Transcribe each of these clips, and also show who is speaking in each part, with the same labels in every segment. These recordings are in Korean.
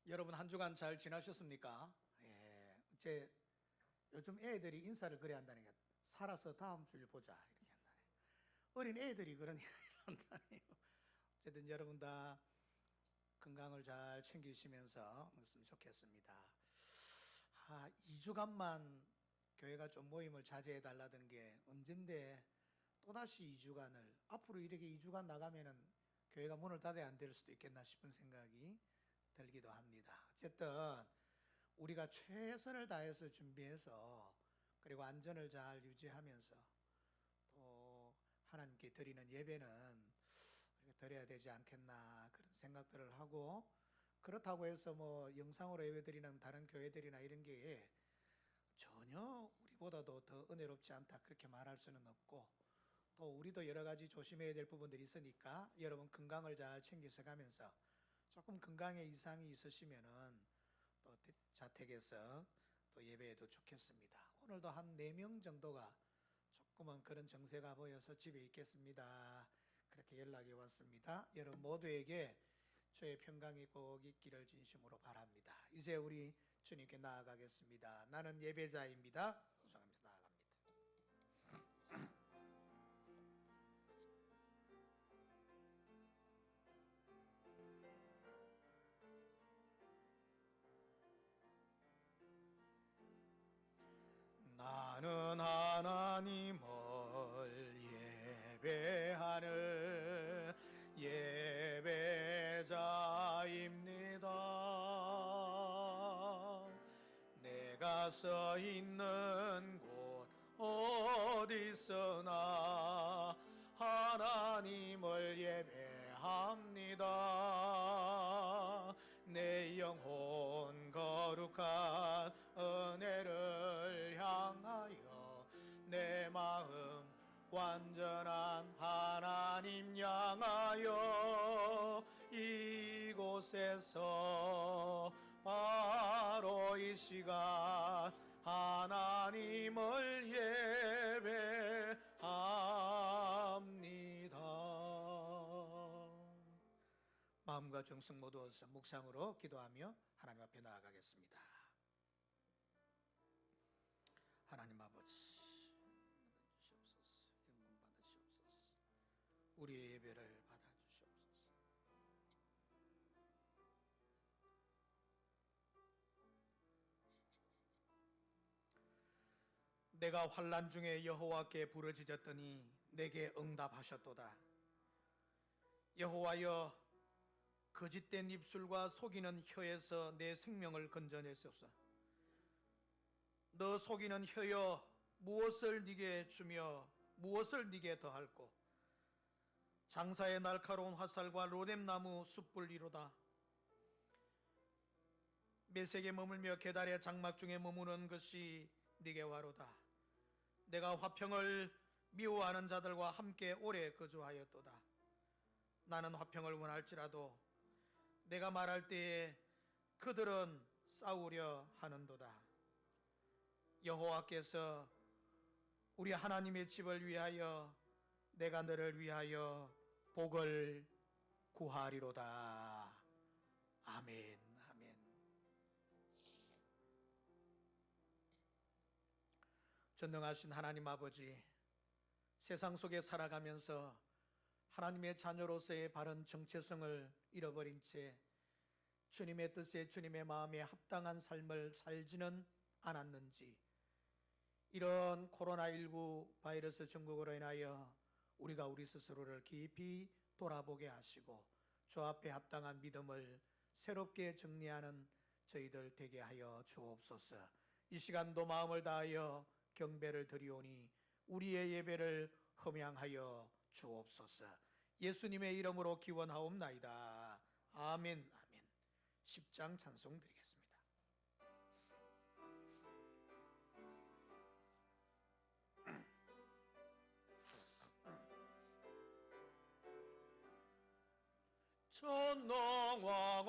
Speaker 1: 여러분 한 주간 잘 지나셨습니까? 예, 요즘 애들이 인사를 그래 한다니까 살아서 다음 주일 보자 이렇게 한다네. 어린 애들이 그런 이야기를 한다네요. 어쨌든 여러분 다 건강을 잘 챙기시면서 했으면 좋겠습니다. 2주간만 교회가 좀 모임을 자제해 달라던 게 언젠데 또다시 2주간을 앞으로 이렇게 2주간 나가면은 교회가 문을 닫아야 안 될 수도 있겠나 싶은 생각이 들기도 합니다. 어쨌든 우리가 최선을 다해서 준비해서 그리고 안전을 잘 유지하면서 또 하나님께 드리는 예배는 우리가 드려야 되지 않겠나 그런 생각들을 하고, 그렇다고 해서 뭐 영상으로 예배 드리는 다른 교회들이나 이런 게 전혀 우리보다도 더 은혜롭지 않다 그렇게 말할 수는 없고, 또 우리도 여러 가지 조심해야 될 부분들이 있으니까 여러분 건강을 잘 챙겨서 가면서 조금 건강에 이상이 있으시면은 또 자택에서 또 예배해도 좋겠습니다. 오늘도 한 4명 정도가 조금은 그런 증세가 보여서 집에 있겠습니다. 그렇게 연락이 왔습니다. 여러분 모두에게 주의 평강이 꼭 있기를 진심으로 바랍니다. 이제 우리 주님께 나아가겠습니다. 나는 예배자입니다. 소장하면서 나아갑니다. 나는 하나님을 예배하는 예배자입니다. 내가 서 있는 곳 어디서나 하나님을 예배합니다. 내 영혼 거룩한 은혜를 향하여 내 마음 완전한 하나님 향하여 이곳에서 바로 이 시간 하나님을 예배합니다. 마음과 정성 모두 얻어서 묵상으로 기도하며 하나님 앞에 나아가겠습니다. 하나님 아버지, 받아주시옵소서. 영광 받으시옵소서. 우리의 예배를 받아주시옵소서. 내가 환난 중에 여호와께 부르짖었더니 내게 응답하셨도다. 여호와여, 거짓된 입술과 속이는 혀에서 내 생명을 건져내소서. 너 속이는 혀여, 무엇을 네게 주며 무엇을 네게 더할꼬. 장사의 날카로운 화살과 로뎀나무 숯불이로다. 메색에 머물며 계달의 장막 중에 머무는 것이 네게 화로다. 내가 화평을 미워하는 자들과 함께 오래 거주하였도다. 나는 화평을 원할지라도 내가 말할 때에 그들은 싸우려 하는도다. 여호와께서 우리 하나님의 집을 위하여 내가 너를 위하여 복을 구하리로다. 아멘. 아멘. 전능하신 하나님 아버지, 세상 속에 살아가면서 하나님의 자녀로서의 바른 정체성을 잃어버린 채 주님의 뜻에 주님의 마음에 합당한 삶을 살지는 않았는지, 이런 코로나19 바이러스 증국으로 인하여 우리가 우리 스스로를 깊이 돌아보게 하시고 주 앞에 합당한 믿음을 새롭게 정리하는 저희들 되게 하여 주옵소서. 이 시간도 마음을 다하여 경배를 드리오니 우리의 예배를 흠양하여 주옵소서. 예수님의 이름으로 기원하옵나이다. 아멘. 아멘. 10장 찬송 드리겠습니다. 전능왕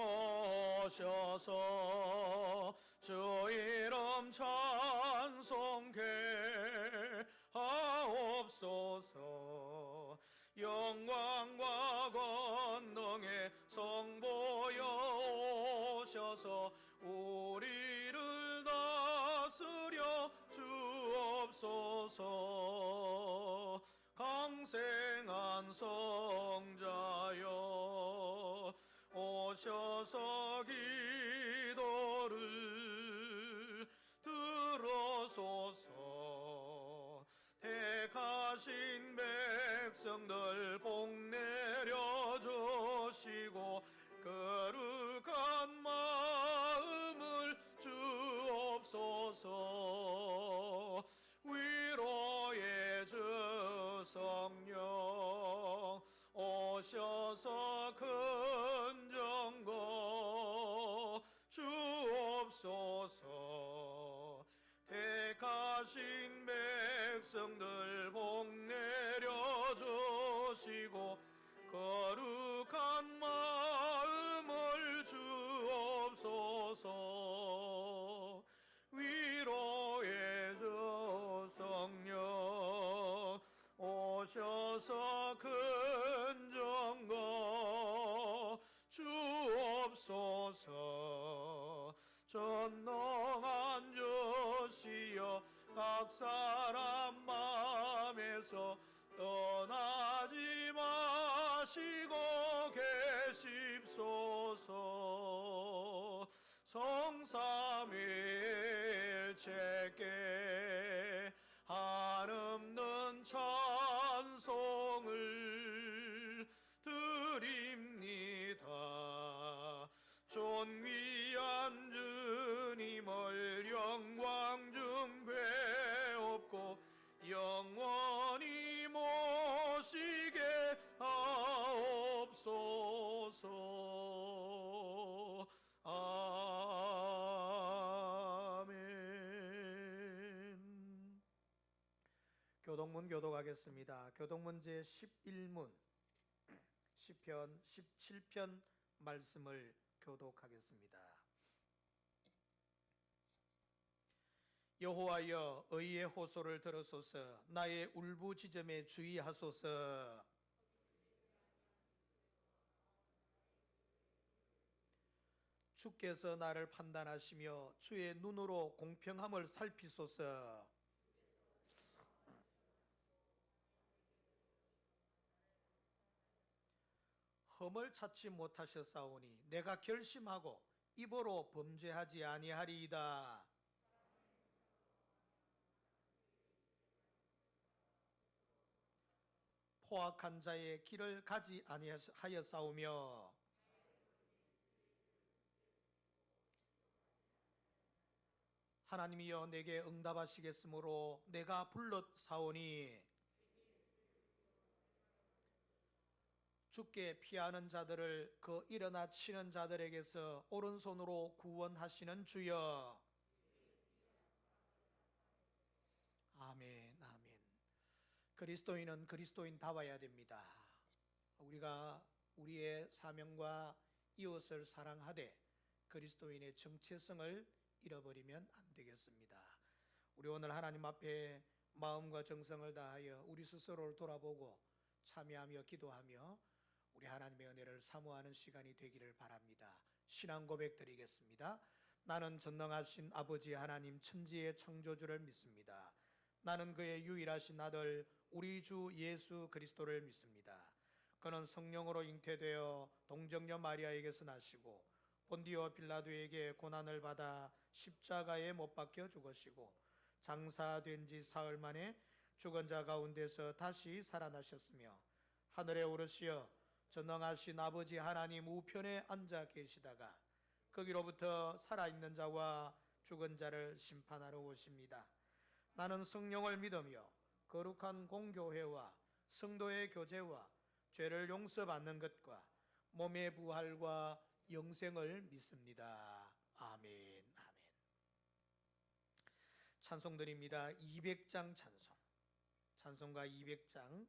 Speaker 1: 오셔서 주 이름 찬송케 하옵소서. 영광과 권능의 성 보여
Speaker 2: 하셔서 우리를 다스려 주옵소서. 강생한 성자여 오셔서 기도를 들어소서. 택하신 백성들 복 내려 주시고 거룩한 마음을 주옵소서. 위로의 주 성령 오셔서 근정거 주옵소서. 택하신 백성들 복 내려 주시고 거룩한 마음을 주옵소서. 위로의 주 성령 오셔서 근정거 주옵소서. 전능한 주시여 각 사람 마음에서 떠나지 마시고 계십소서. 성삼일체께 한없는 찬송을 드립니다. 존귀한 주님을 영광 중 배옵고 영원히 모시게 하옵소서. 아멘. 교동문 교독하겠습니다. 교동문 제11문 시편 17편 말씀을 교독하겠습니다. 여호와여 의의 호소를 들으소서. 나의 울부짖음에 주의하소서. 주께서 나를 판단하시며 주의 눈으로 공평함을 살피소서. 흠을 찾지 못하셨사오니 내가 결심하고 입으로 범죄하지 아니하리이다. 포악한 자의 길을 가지 아니하였사오며 하나님이여 내게 응답하시겠으므로 내가 불렀사오니 주께 피하는 자들을 그 일어나 치는 자들에게서 오른손으로 구원하시는 주여. 아멘, 아멘. 그리스도인은 그리스도인다워야 됩니다. 우리가 우리의 사명과 이웃을 사랑하되 그리스도인의 정체성을 잃어버리면 안 되겠습니다. 우리 오늘 하나님 앞에 마음과 정성을 다하여 우리 스스로를 돌아보고 참여하며 기도하며 우리 하나님의 은혜를 사모하는 시간이 되기를 바랍니다. 신앙 고백 드리겠습니다. 나는 전능하신 아버지 하나님 천지의 창조주를 믿습니다. 나는 그의 유일하신 아들 우리 주 예수 그리스도를 믿습니다. 그는 성령으로 잉태되어 동정녀 마리아에게서 나시고 본디오 빌라도에게 고난을 받아 십자가에 못 박혀 죽으시고 장사된 지 사흘 만에 죽은 자 가운데서 다시 살아나셨으며 하늘에 오르시어 전능하신 아버지 하나님 우편에 앉아 계시다가 거기로부터 살아있는 자와 죽은 자를 심판하러 오십니다. 나는 성령을 믿으며 거룩한 공교회와 성도의 교제와 죄를 용서받는 것과 몸의 부활과 영생을 믿습니다. 아멘, 아멘. 찬송드립니다. 200장 찬송. 찬송가 200장.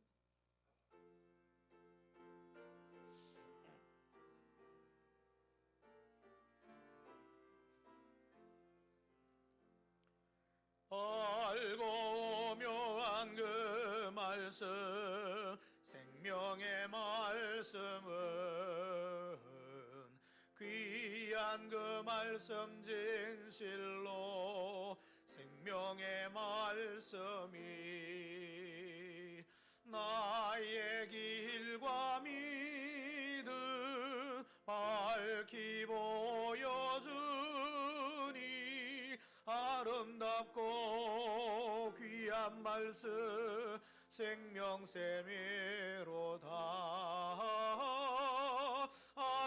Speaker 2: 알고 묘한 그 말씀 생명의 말씀은 귀한 귀한 그 말씀 진실로 생명의 말씀이 나의 길과 믿음 밝히 보여주니 아름답고 귀한 말씀 생명샘이로다.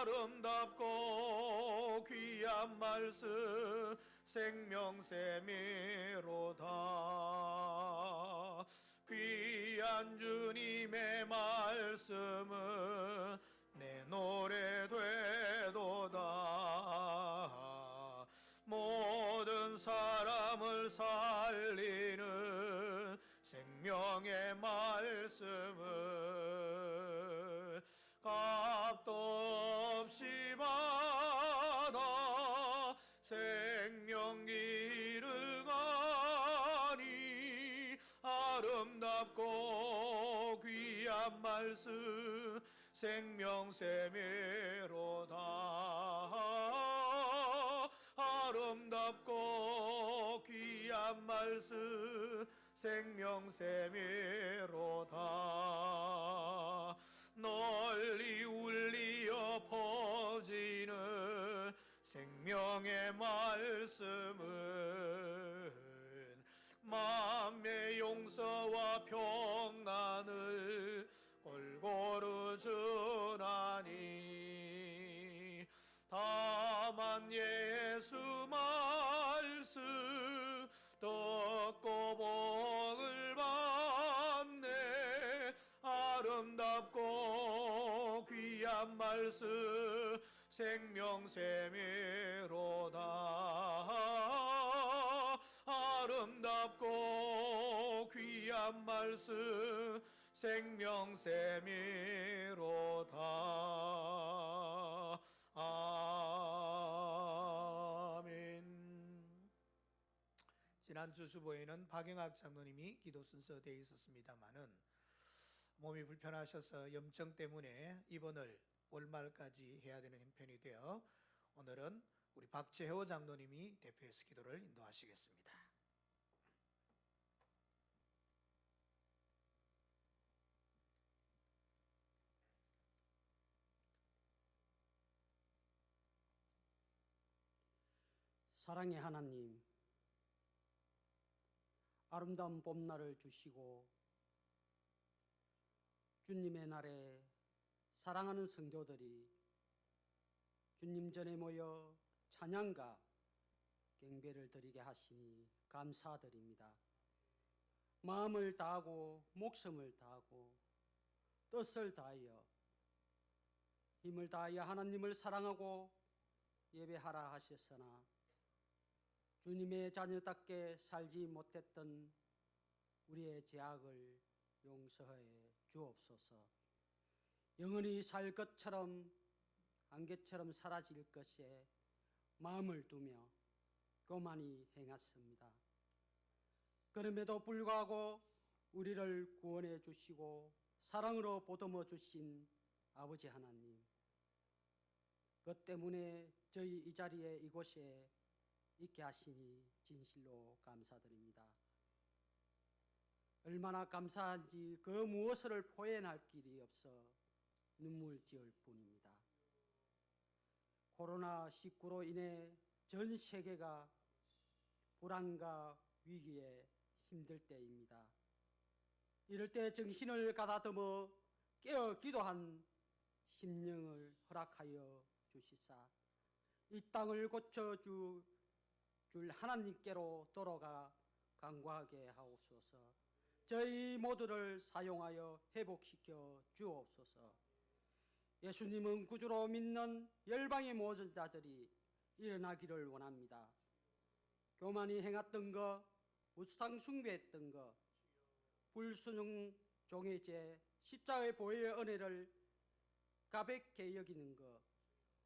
Speaker 2: 아름답고 귀한 말씀 생명샘이로다. 귀한 주님의 말씀은 내 노래 되도다. 모든 사람을 살리는 생명의 말씀을 값도 없이 받아 생명길을 가니 아름답고 귀한 말씀 생명샘이로다. 아름답고 귀한 말씀 생명샘이로다. 널리 울리어 퍼지는 생명의 말씀은 마음의 용서와 평안을 골고루 주나니 다만 예수 말씀 듣고 복을 받네. 아름답고 귀한 말씀 생명샘이로다. 아름답고 귀한 말씀 생명샘이로다. 아멘.
Speaker 1: 지난주 주보에는 박영학 장로님이 기도 순서 되어 있었습니다마는 몸이 불편하셔서 염증 때문에 입원을 월말까지 해야 되는 형편이 되어 오늘은 우리 박재호 장로님이 대표해서 기도를 인도하시겠습니다.
Speaker 3: 사랑의 하나님, 아름다운 봄날을 주시고 주님의 날에 사랑하는 성도들이 주님 전에 모여 찬양과 경배를 드리게 하시니 감사드립니다. 마음을 다하고 목숨을 다하고 뜻을 다하여 힘을 다하여 하나님을 사랑하고 예배하라 하셨으나 주님의 자녀답게 살지 못했던 우리의 죄악을 용서해 주옵소서. 영원히 살 것처럼 안개처럼 사라질 것에 마음을 두며 교만히 행했습니다. 그럼에도 불구하고 우리를 구원해 주시고 사랑으로 보듬어 주신 아버지 하나님, 그 때문에 저희 이 자리에 이곳에 있게 하시니 진실로 감사드립니다. 얼마나 감사한지 그 무엇을 표현할 길이 없어 눈물 지을 뿐입니다. 코로나19로 인해 전 세계가 불안과 위기에 힘들 때입니다. 이럴 때 정신을 가다듬어 깨어 기도한 심령을 허락하여 주시사 이 땅을 고쳐줄 하나님께로 돌아가 간구하게 하옵소서. 저희 모두를 사용하여 회복시켜 주옵소서. 예수님은 구주로 믿는 열방의 모든 자들이 일어나기를 원합니다. 교만이 행했던 것, 우상 숭배했던 것, 불순종 종의 죄, 십자가의 보혈의 은혜를 가볍게 여기는 것,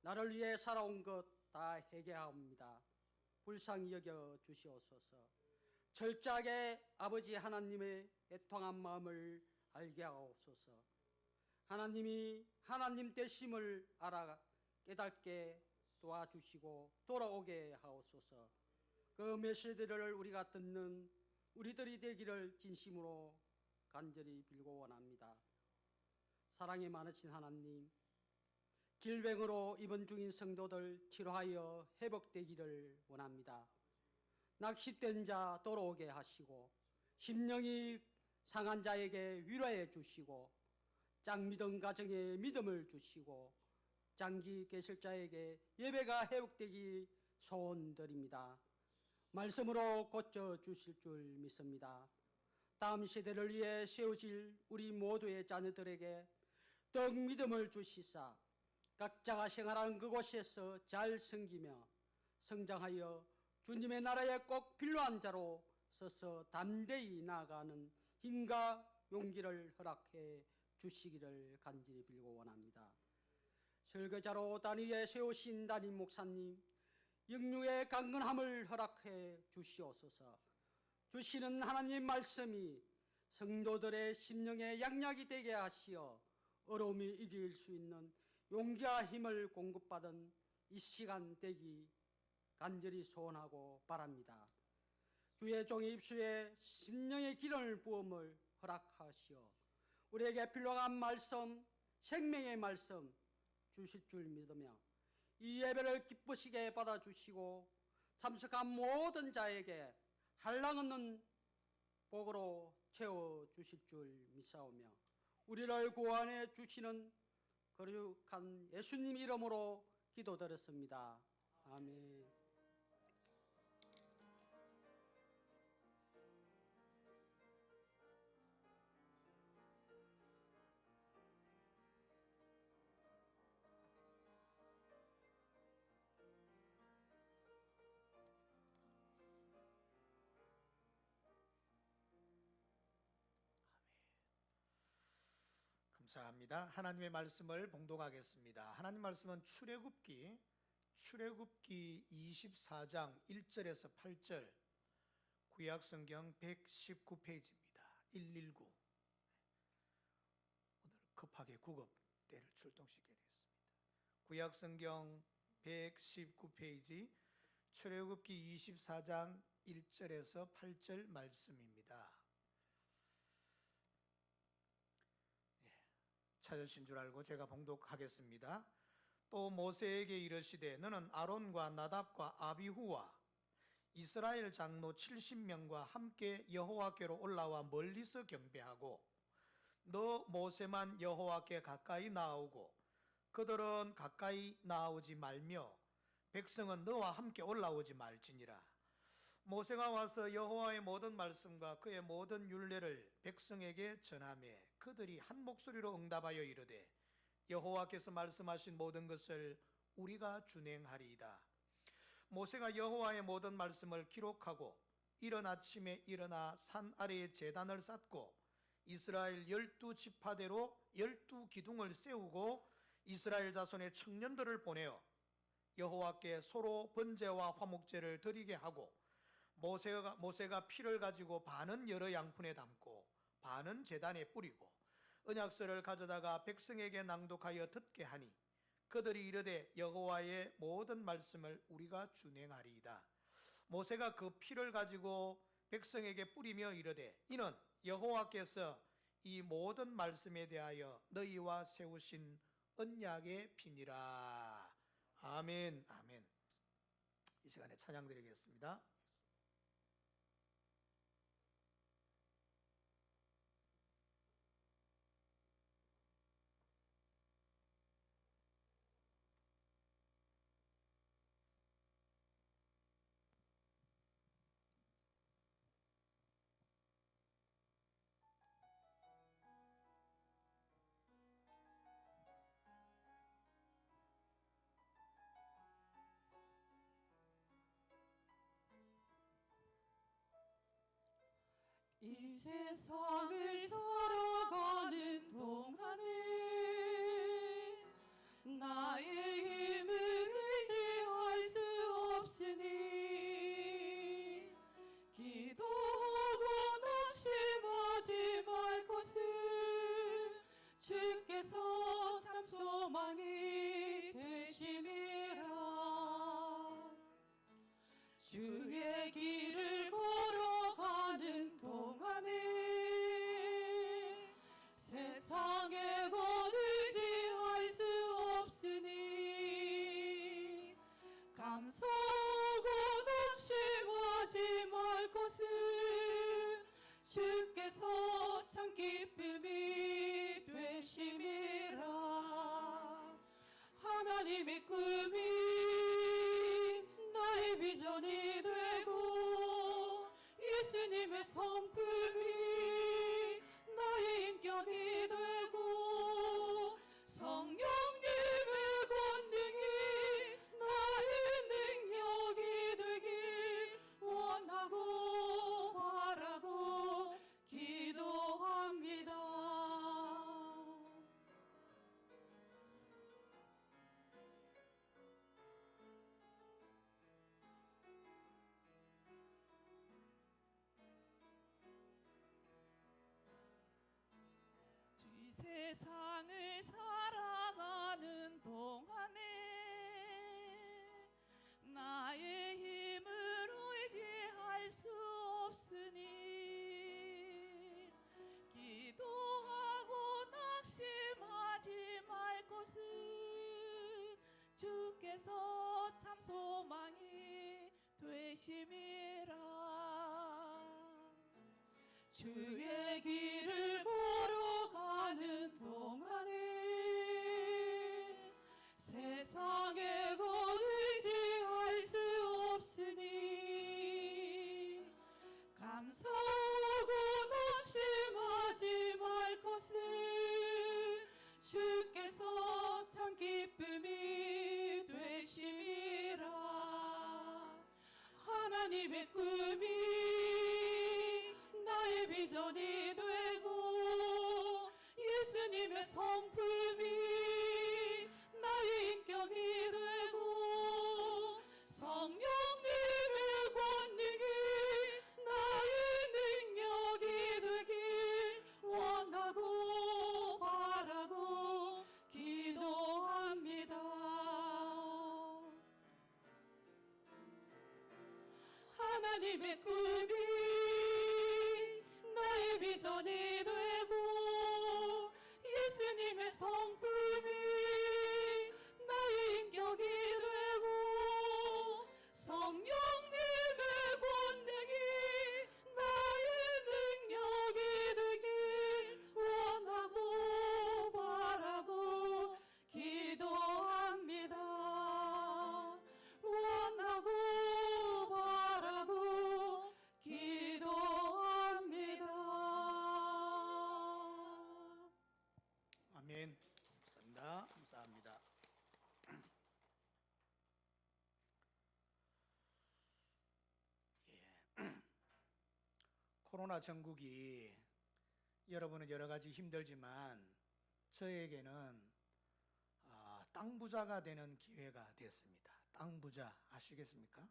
Speaker 3: 나를 위해 살아온 것 다 회개하옵니다. 불쌍히 여겨 주시옵소서. 철저하게 아버지 하나님의 애통한 마음을 알게 하옵소서. 하나님이 하나님 되심을 알아 깨닫게 도와주시고 돌아오게 하옵소서. 그 메시지를 우리가 듣는 우리들이 되기를 진심으로 간절히 빌고 원합니다. 사랑이 많으신 하나님, 질병으로 입원 중인 성도들 치료하여 회복되기를 원합니다. 낚싯된 자 돌아오게 하시고 심령이 상한 자에게 위로해 주시고 짝믿음 가정에 믿음을 주시고 장기 계실 자에게 예배가 회복되기 소원드립니다. 말씀으로 고쳐주실 줄 믿습니다. 다음 세대를 위해 세워질 우리 모두의 자녀들에게 더욱 믿음을 주시사 각자가 생활하는 그곳에서 잘 섬기며 성장하여 주님의 나라에 꼭 필요한 자로 서서 담대히 나아가는 힘과 용기를 허락해 주시기를 간절히 빌고 원합니다. 설교자로 단위에 세우신 담임 목사님, 영육의 강건함을 허락해 주시옵소서. 주시는 하나님 말씀이 성도들의 심령에 양약이 되게 하시어 어려움이 이길 수 있는 용기와 힘을 공급받은 이 시간 되기 간절히 소원하고 바랍니다. 주의 종의 입술에 심령의 기름을 부음을 허락하시어 우리에게 필요한 말씀, 생명의 말씀 주실 줄 믿으며 이 예배를 기쁘시게 받아주시고 참석한 모든 자에게 한량없는 복으로 채워주실 줄 믿사오며 우리를 구원해 주시는 거룩한 예수님 이름으로 기도드렸습니다. 아멘.
Speaker 2: 감사합니다. 하나님의 말씀을 봉독하겠습니다. 하나님 말씀은 출애굽기 24장 1절에서 8절, 구약성경 119페이지입니다. 119. 오늘 급하게 구급대를 출동시켜야 되겠습니다. 구약성경 119페이지, 출애굽기 24장 1절에서 8절 말씀입니다. 찾으신 줄 알고 제가 봉독하겠습니다. 또 모세에게 이르시되 너는 아론과 나답과 아비후와 이스라엘 장로 70명과 함께 여호와께로 올라와 멀리서 경배하고 너 모세만 여호와께 가까이 나아오고 그들은 가까이 나아오지 말며 백성은 너와 함께 올라오지 말지니라. 모세가 와서 여호와의 모든 말씀과 그의 모든 율례를 백성에게 전하매 그들이 한 목소리로 응답하여 이르되 여호와께서 말씀하신 모든 것을 우리가 준행하리이다. 모세가 여호와의 모든 말씀을 기록하고 이른 아침에 일어나 산 아래에 제단을 쌓고 이스라엘 12지파대로 12기둥을 세우고 이스라엘 자손의 청년들을 보내어 여호와께 소로 번제와 화목제를 드리게 하고 모세가 피를 가지고 반은 여러 양푼에 담고 반은 제단에 뿌리고 언약서를 가져다가 백성에게 낭독하여 듣게 하니 그들이 이르되 여호와의 모든 말씀을 우리가 준행하리이다. 모세가 그 피를 가지고 백성에게 뿌리며 이르되 이는 여호와께서 이 모든 말씀에 대하여 너희와 세우신 언약의 피니라. 아멘. 아멘. 이 시간에 찬양 드리겠습니다.
Speaker 4: 이 세상을 살아가는 동안에 나의 힘을 의지할 수 없으니 기도하고 낙심하지 말 것은 주께서 참 소망이 되심이라. 주의 길을 걸어가는 동안에 세상에 곧 의지할 수 없으니 감사하고 낙심하지 말 것은 주께서 참 기쁨이 되심이라. 하나님의 꿈이 나의 비전이 되고 예수님의 성품이 나의 인격이 되고 성령님의 권능이 나의 능력이 되길 원하고 바라고 기도합니다. 이 세상을 살아가는 동안에 나의 힘을 의지할 수 없으니 기도하고 낙심하지 말 것은 주께서 참 소망이 되심이라. 주의 길을 걸어가는 동안에 세상에 곧 의지할 수 없으니 감사하고 낙심하지 말 것은 주께서 참 기쁨이 되심이라. 하나님의 꿈이 나의 비전이 되고 예수님의 성품이 나의 인격이 되고 성령님의 권능이 나의 능력이 되길 원하고 바라고 기도합니다. 하나님의 꿈이 나의 비전이 되고 예수님의 성품이 나의 인격이 되고 성령님의 권능이 나의 능력이 되길 원하고 바라고 기도합니다. 원하고 바라고 기도합니다.
Speaker 2: 아멘. 감사합니다. 감사합니다. 코로나 전국이 여러분은 여러 가지 힘들지만 저에게는 땅 부자가 되는 기회가 됐습니다. 땅 부자 아시겠습니까?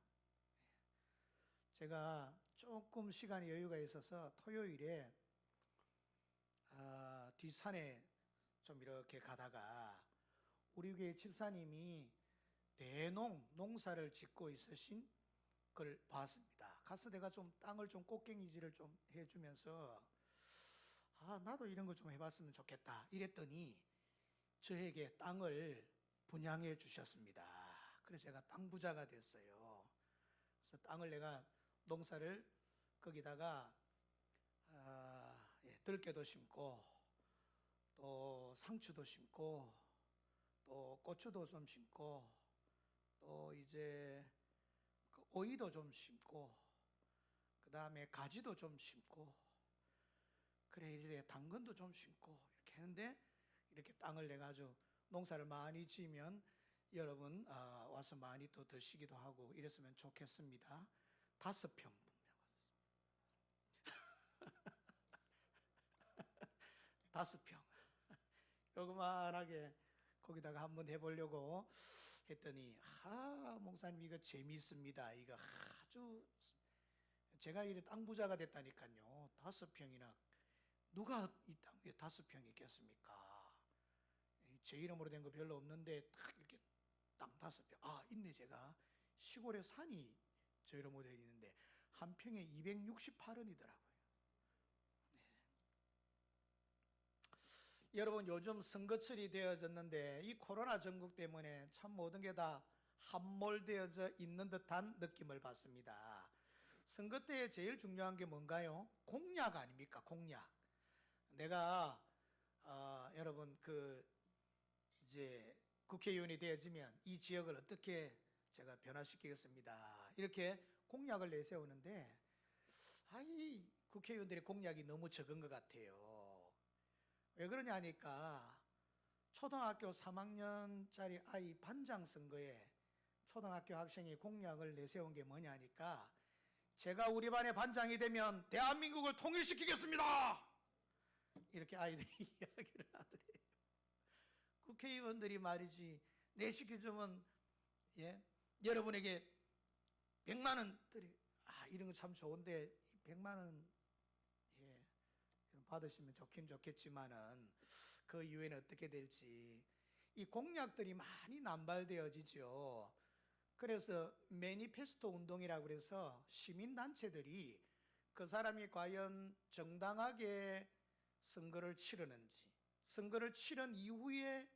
Speaker 2: 제가 조금 시간이 여유가 있어서 토요일에 뒷산에 좀 이렇게 가다가 우리 교회 집사님이 농사를 짓고 있으신 걸 봤습니다. 가서 내가 좀 땅을 좀 꽃갱이질을 좀 해주면서 나도 이런 거 좀 해봤으면 좋겠다 이랬더니 저에게 땅을 분양해 주셨습니다. 그래서 제가 땅 부자가 됐어요. 그래서 땅을 내가 농사를 거기다가 들깨도 심고 또 상추도 심고 또 고추도 좀 심고 또 이제 오이도 좀 심고 그 다음에 가지도 좀 심고 그래 이제 당근도 좀 심고 이렇게 했는데 이렇게 땅을 내가 아주 농사를 많이 지으면 여러분 와서 많이 또 드시기도 하고 이랬으면 좋겠습니다. 5평 다섯 평 요그만하게 거기다가 한번 해보려고 했더니 목사님 이거 재미있습니다. 이거 아주 제가 이래 땅 부자가 됐다니까요. 5평이나 누가 이 땅에 5평이 있겠습니까? 제 이름으로 된 거 별로 없는데 딱 이렇게 땅 5평. 있네. 제가 시골에 산이 저희로 모델이 있는데 한 평에 268원이더라고요. 여러분, 요즘 선거철이 되어졌는데 이 코로나 전국 때문에 참 모든 게 다 함몰되어져 있는 듯한 느낌을 받습니다. 선거 때 제일 중요한 게 뭔가요? 공약 아닙니까? 공약. 내가 여러분 이제 국회의원이 되어지면 이 지역을 어떻게 제가 변화시키겠습니다. 이렇게 공약을 내세우는데 이 국회의원들의 공약이 너무 적은 것 같아요. 왜 그러냐니까 초등학교 3학년짜리 아이 반장 선거에 초등학교 학생이 공약을 내세운 게 뭐냐니까 제가 우리 반의 반장이 되면 대한민국을 통일시키겠습니다. 이렇게 아이들이 이야기를 하더래요. 국회의원들이 말이지 내시켜주면 여러분에게 100만 원들이 이런 거 참 좋은데 100만 원 받으시면 좋긴 좋겠지만은 그 이후에는 어떻게 될지 이 공약들이 많이 남발되어지죠. 그래서 매니페스토 운동이라고 그래서 시민단체들이 그 사람이 과연 정당하게 선거를 치르는지, 선거를 치른 이후에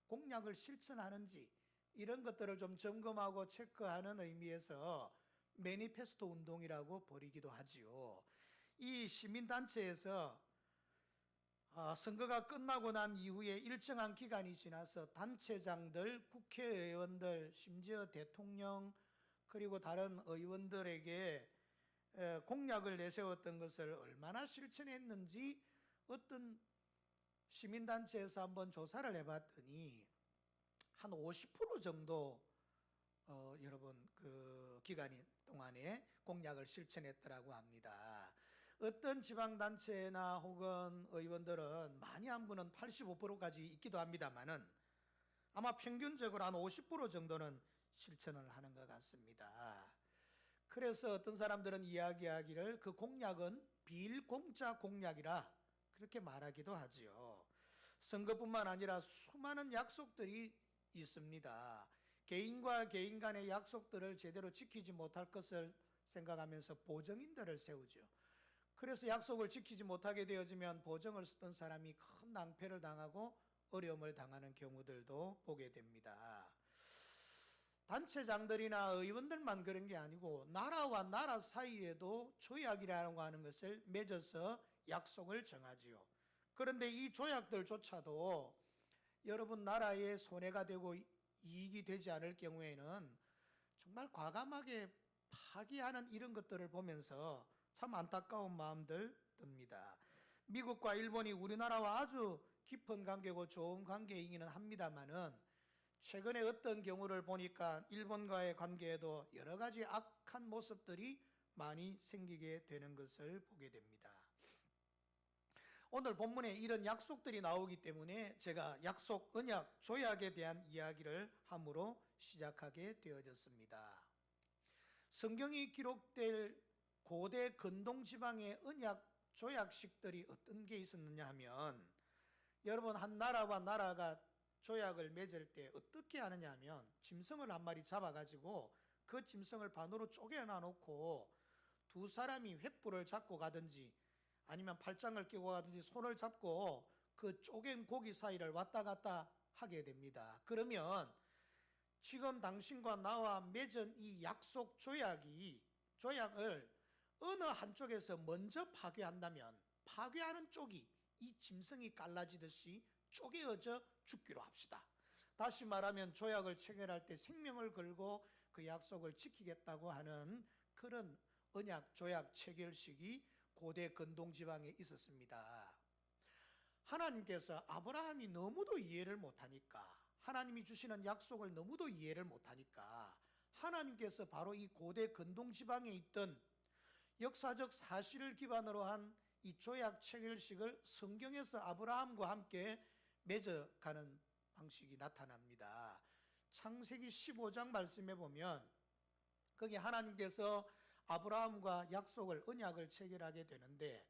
Speaker 2: 공약을 실천하는지 이런 것들을 좀 점검하고 체크하는 의미에서 매니페스토 운동이라고 부르기도 하지요. 이 시민단체에서 선거가 끝나고 난 이후에 일정한 기간이 지나서 단체장들, 국회의원들, 심지어 대통령 그리고 다른 의원들에게 공약을 내세웠던 것을 얼마나 실천했는지 어떤 시민단체에서 한번 조사를 해봤더니 한 50% 정도 여러분 그 기간 동안에 공약을 실천했더라고 합니다. 어떤 지방단체나 혹은 의원들은 많이 한 분은 85%까지 있기도 합니다만은 아마 평균적으로 한 50% 정도는 실천을 하는 것 같습니다. 그래서 어떤 사람들은 이야기하기를 그 공약은 비일공짜 공약이라 그렇게 말하기도 하지요. 선거뿐만 아니라 수많은 약속들이 있습니다. 개인과 개인 간의 약속들을 제대로 지키지 못할 것을 생각하면서 보정인들을 세우죠. 그래서 약속을 지키지 못하게 되어지면 보정을 쓰던 사람이 큰 낭패를 당하고 어려움을 당하는 경우들도 보게 됩니다. 단체장들이나 의원들만 그런 게 아니고 나라와 나라 사이에도 조약이라고 하는 것을 맺어서 약속을 정하지요. 그런데 이 조약들조차도 여러분 나라에 손해가 되고 이익이 되지 않을 경우에는 정말 과감하게 파기하는 이런 것들을 보면서 참 안타까운 마음들 듭니다. 미국과 일본이 우리나라와 아주 깊은 관계고 좋은 관계이기는 합니다만은 최근에 어떤 경우를 보니까 일본과의 관계에도 여러 가지 악한 모습들이 많이 생기게 되는 것을 보게 됩니다. 오늘 본문에 이런 약속들이 나오기 때문에 제가 약속, 언약, 조약에 대한 이야기를 함으로 시작하게 되어졌습니다. 성경이 기록될 고대 근동지방의 언약, 조약식들이 어떤 게 있었느냐 하면 여러분 한 나라와 나라가 조약을 맺을 때 어떻게 하느냐 하면 짐승을 한 마리 잡아가지고 그 짐승을 반으로 쪼개놔 놓고 두 사람이 횃불을 잡고 가든지 아니면 팔짱을 끼고 가든지 손을 잡고 그 쪼갠 고기 사이를 왔다 갔다 하게 됩니다. 그러면 지금 당신과 나와 맺은 이 약속 조약을 어느 한쪽에서 먼저 파괴한다면 파괴하는 쪽이 이 짐승이 갈라지듯이 쪼개어져 죽기로 합시다. 다시 말하면 조약을 체결할 때 생명을 걸고 그 약속을 지키겠다고 하는 그런 언약 조약 체결식이 고대 근동지방에 있었습니다. 하나님께서 아브라함이 너무도 이해를 못하니까 하나님이 주시는 약속을 너무도 이해를 못하니까 하나님께서 바로 이 고대 근동지방에 있던 역사적 사실을 기반으로 한 이 조약 체결식을 성경에서 아브라함과 함께 맺어가는 방식이 나타납니다. 창세기 15장 말씀에 보면 거기 하나님께서 아브라함과 약속을 언약을 체결하게 되는데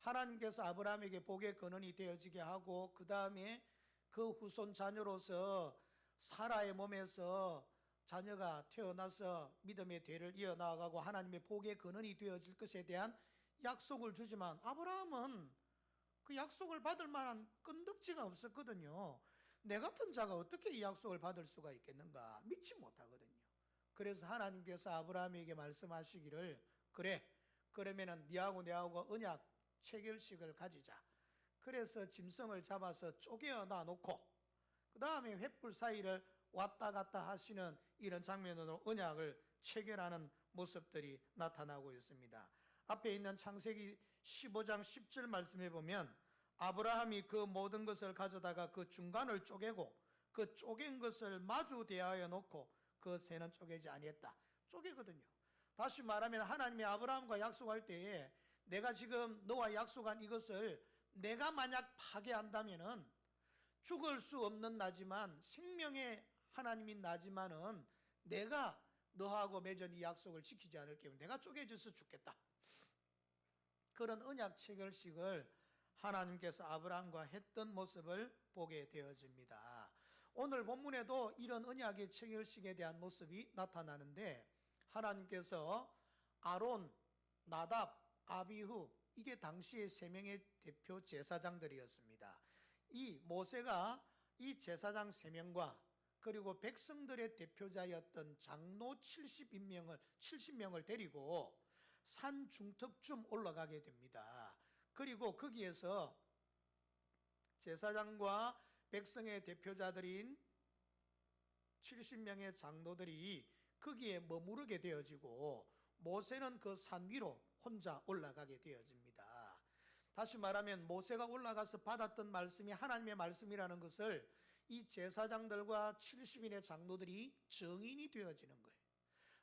Speaker 2: 하나님께서 아브라함에게 복의 근원이 되어지게 하고 그 다음에 그 후손 자녀로서 사라의 몸에서 자녀가 태어나서 믿음의 대를 이어나가고 하나님의 복의 근원이 되어질 것에 대한 약속을 주지만 아브라함은 그 약속을 받을 만한 끈덕지가 없었거든요. 내 같은 자가 어떻게 이 약속을 받을 수가 있겠는가? 믿지 못하거든요. 그래서 하나님께서 아브라함에게 말씀하시기를, 그래, 그러면은 네하고 내하고 언약 체결식을 가지자. 그래서 짐승을 잡아서 쪼개어 놔놓고 그 다음에 횃불 사이를 왔다 갔다 하시는 이런 장면으로 언약을 체결하는 모습들이 나타나고 있습니다. 앞에 있는 창세기 15장 10절 말씀해 보면 아브라함이 그 모든 것을 가져다가 그 중간을 쪼개고 그 쪼갠 것을 마주 대하여 놓고 그 새는 쪼개지 아니했다. 쪼개거든요. 다시 말하면 하나님이 아브라함과 약속할 때에 내가 지금 너와 약속한 이것을 내가 만약 파괴한다면은 죽을 수 없는 나지만 생명의 하나님인 나지만은 내가 너하고 맺은 이 약속을 지키지 않을 경우 내가 쪼개져서 죽겠다. 그런 언약 체결식을 하나님께서 아브라함과 했던 모습을 보게 되어집니다. 오늘 본문에도 이런 언약의 체결식에 대한 모습이 나타나는데 하나님께서 아론, 나답, 아비후, 이게 당시의 세 명의 대표 제사장들이었습니다. 이 모세가 이 제사장 세 명과 그리고 백성들의 대표자였던 장로 70명을 데리고 산 중턱쯤 올라가게 됩니다. 그리고 거기에서 제사장과 백성의 대표자들인 70명의 장로들이 거기에 머무르게 되어지고 모세는 그 산 위로 혼자 올라가게 되어집니다. 다시 말하면 모세가 올라가서 받았던 말씀이 하나님의 말씀이라는 것을 이 제사장들과 70인의 장로들이 증인이 되어지는 거예요.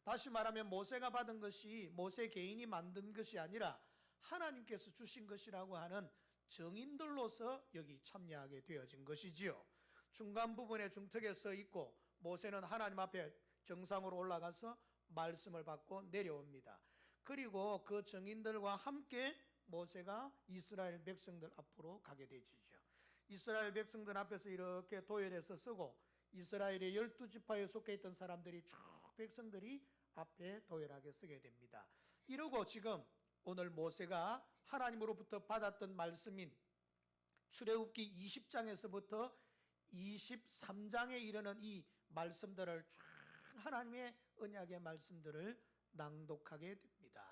Speaker 2: 다시 말하면 모세가 받은 것이 모세 개인이 만든 것이 아니라 하나님께서 주신 것이라고 하는 증인들로서 여기 참여하게 되어진 것이지요. 중간 부분에 중턱에 서 있고 모세는 하나님 앞에 정상으로 올라가서 말씀을 받고 내려옵니다. 그리고 그 증인들과 함께 모세가 이스라엘 백성들 앞으로 가게 되지죠. 이스라엘 백성들 앞에서 이렇게 도열해서 서고 이스라엘의 12지파에 속해 있던 사람들이 쭉 백성들이 앞에 도열하게 서게 됩니다. 이러고 지금 오늘 모세가 하나님으로부터 받았던 말씀인 출애굽기 20장에서부터 23장에 이르는 이 말씀들을 쭉 하나님의 언약의 말씀들을 낭독하게 됩니다.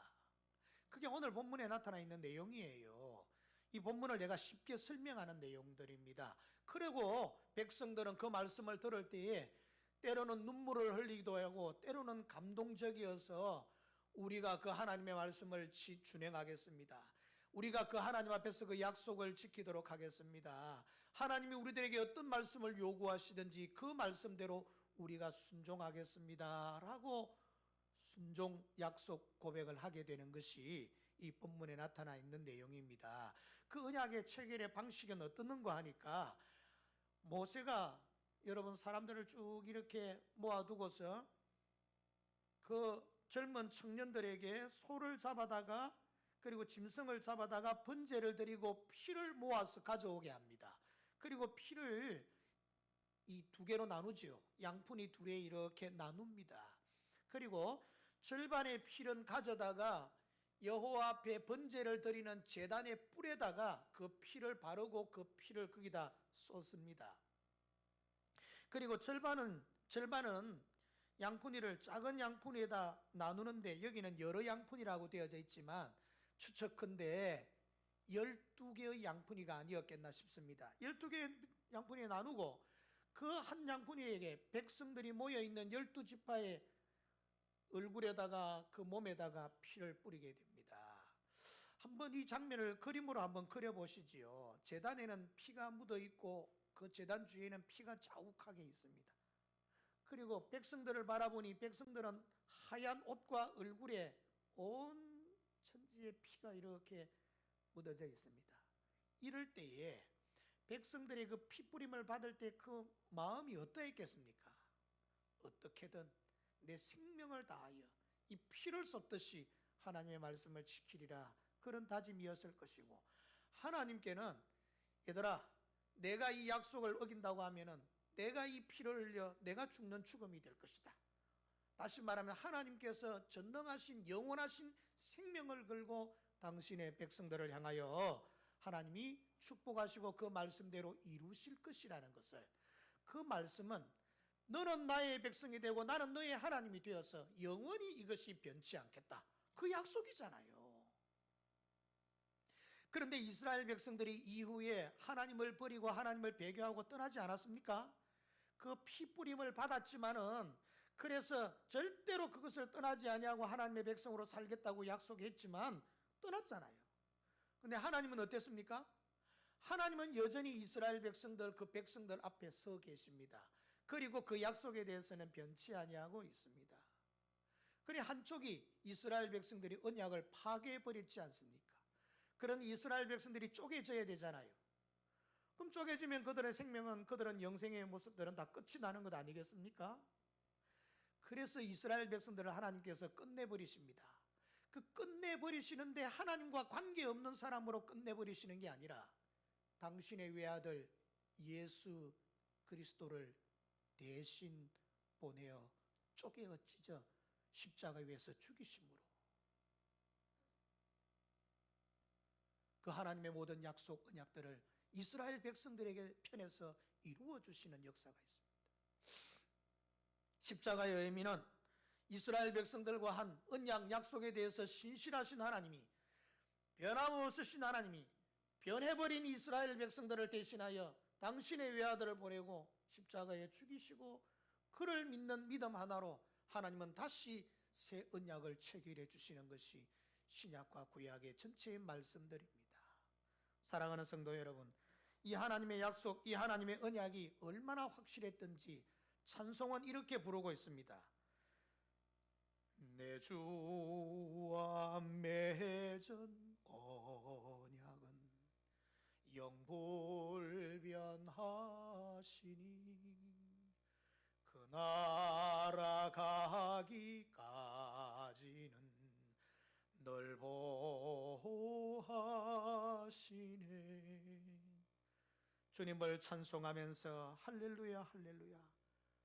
Speaker 2: 그게 오늘 본문에 나타나 있는 내용이에요. 이 본문을 내가 쉽게 설명하는 내용들입니다. 그리고 백성들은 그 말씀을 들을 때에 때로는 눈물을 흘리기도 하고 때로는 감동적이어서 우리가 그 하나님의 말씀을 준행하겠습니다. 우리가 그 하나님 앞에서 그 약속을 지키도록 하겠습니다. 하나님이 우리들에게 어떤 말씀을 요구하시든지 그 말씀대로 우리가 순종하겠습니다 라고 순종 약속 고백을 하게 되는 것이 이 본문에 나타나 있는 내용입니다. 그 언약의 체결의 방식은 어떻는가 하니까 모세가 여러분 사람들을 쭉 이렇게 모아두고서 그 젊은 청년들에게 소를 잡아다가 그리고 짐승을 잡아다가 번제를 드리고 피를 모아서 가져오게 합니다. 그리고 피를 이 두 개로 나누지요. 양푼이 두 개 이렇게 나눕니다. 그리고 절반의 피는 가져다가 여호와 앞에 번제를 드리는 제단의 뿔에다가 그 피를 바르고 그 피를 거기다 쏟습니다. 그리고 절반은 양푼이를 작은 양푼에다 나누는데 여기는 여러 양푼이라고 되어져 있지만 추측컨대 12개의 양푼이가 아니었겠나 싶습니다. 12개의 양푼이 나누고 그 한 양푼이에게 백성들이 모여있는 12지파의 얼굴에다가 그 몸에다가 피를 뿌리게 됩니다. 한번 이 장면을 그림으로 한번 그려보시지요. 제단에는 피가 묻어 있고 그 제단 주위에는 피가 자욱하게 있습니다. 그리고 백성들을 바라보니 백성들은 하얀 옷과 얼굴에 온 천지의 피가 이렇게 묻어져 있습니다. 이럴 때에 백성들이 그 피뿌림을 받을 때 그 마음이 어떠했겠습니까? 어떻게든 내 생명을 다하여 이 피를 쏟듯이 하나님의 말씀을 지키리라 그런 다짐이었을 것이고 하나님께는 얘들아 내가 이 약속을 어긴다고 하면은 내가 이 피를 흘려 내가 죽는 죽음이 될 것이다. 다시 말하면 하나님께서 전능하신 영원하신 생명을 걸고 당신의 백성들을 향하여 하나님이 축복하시고 그 말씀대로 이루실 것이라는 것을, 그 말씀은 너는 나의 백성이 되고 나는 너의 하나님이 되어서 영원히 이것이 변치 않겠다, 그 약속이잖아요. 그런데 이스라엘 백성들이 이후에 하나님을 버리고 하나님을 배교하고 떠나지 않았습니까? 그 피뿌림을 받았지만은, 그래서 절대로 그것을 떠나지 아니하고 하나님의 백성으로 살겠다고 약속했지만 떠났잖아요. 근데 하나님은 어땠습니까? 하나님은 여전히 이스라엘 백성들, 그 백성들 앞에 서 계십니다. 그리고 그 약속에 대해서는 변치 아니하고 있습니다. 그래 한쪽이 이스라엘 백성들이 언약을 파괴해버렸지 않습니까? 그런 이스라엘 백성들이 쪼개져야 되잖아요. 그럼 쪼개지면 그들의 생명은, 그들은 영생의 모습들은 다 끝이 나는 것 아니겠습니까? 그래서 이스라엘 백성들을 하나님께서 끝내버리십니다. 그 끝내버리시는데 하나님과 관계없는 사람으로 끝내버리시는 게 아니라 당신의 외아들 예수 그리스도를 대신 보내어 쪼개어 찢어 십자가 위에서 죽이심으로 그 하나님의 모든 약속 언약들을 이스라엘 백성들에게 편에서 이루어 주시는 역사가 있습니다. 십자가의 의미는 이스라엘 백성들과 한 언약 약속에 대해서 신실하신 하나님이, 변함없으신 하나님이 변해버린 이스라엘 백성들을 대신하여 당신의 외아들을 보내고 십자가에 죽이시고 그를 믿는 믿음 하나로 하나님은 다시 새 언약을 체결해 주시는 것이 신약과 구약의 전체의 말씀들입니다. 사랑하는 성도 여러분, 이 하나님의 약속, 이 하나님의 언약이 얼마나 확실했던지 찬송은 이렇게 부르고 있습니다. 내 주와 맺은 언약은 영불변하시니 그 나라 가기까지는 널 보호하시네. 주님을 찬송하면서 할렐루야 할렐루야,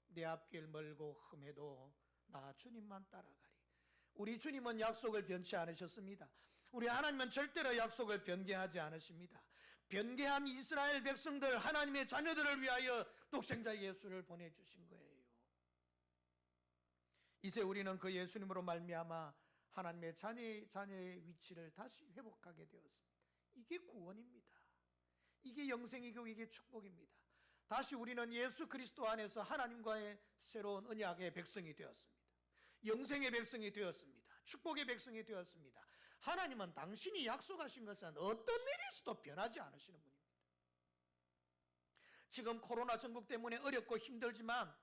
Speaker 2: 내 앞길 멀고 험해도 나 주님만 따라가리. 우리 주님은 약속을 변치 않으셨습니다. 우리 하나님은 절대로 약속을 변개하지 않으십니다. 변개한 이스라엘 백성들, 하나님의 자녀들을 위하여 독생자 예수를 보내주신 거예요. 이제 우리는 그 예수님으로 말미암아 하나님의 자녀의 위치를 다시 회복하게 되었습니다. 이게 구원입니다. 이게 영생이고 이게 축복입니다. 다시 우리는 예수 그리스도 안에서 하나님과의 새로운 언약의 백성이 되었습니다. 영생의 백성이 되었습니다. 축복의 백성이 되었습니다. 하나님은 당신이 약속하신 것은 어떤 일이 있어도 변하지 않으시는 분입니다. 지금 코로나 전국 때문에 어렵고 힘들지만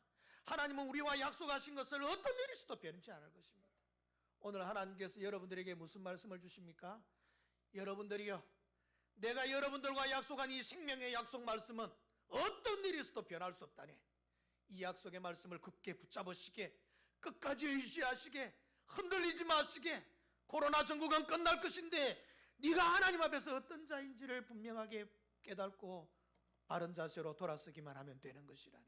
Speaker 2: 하나님은 우리와 약속하신 것을 어떤 일이 있어도 변치 않을 것입니다. 오늘 하나님께서 여러분들에게 무슨 말씀을 주십니까? 여러분들이요, 내가 여러분들과 약속한 이 생명의 약속 말씀은 어떤 일이 있어도 변할 수 없다네. 이 약속의 말씀을 굳게 붙잡으시게, 끝까지 의지하시게, 흔들리지 마시게. 코로나 전국은 끝날 것인데 네가 하나님 앞에서 어떤 자인지를 분명하게 깨닫고 바른 자세로 돌아서기만 하면 되는 것이라니.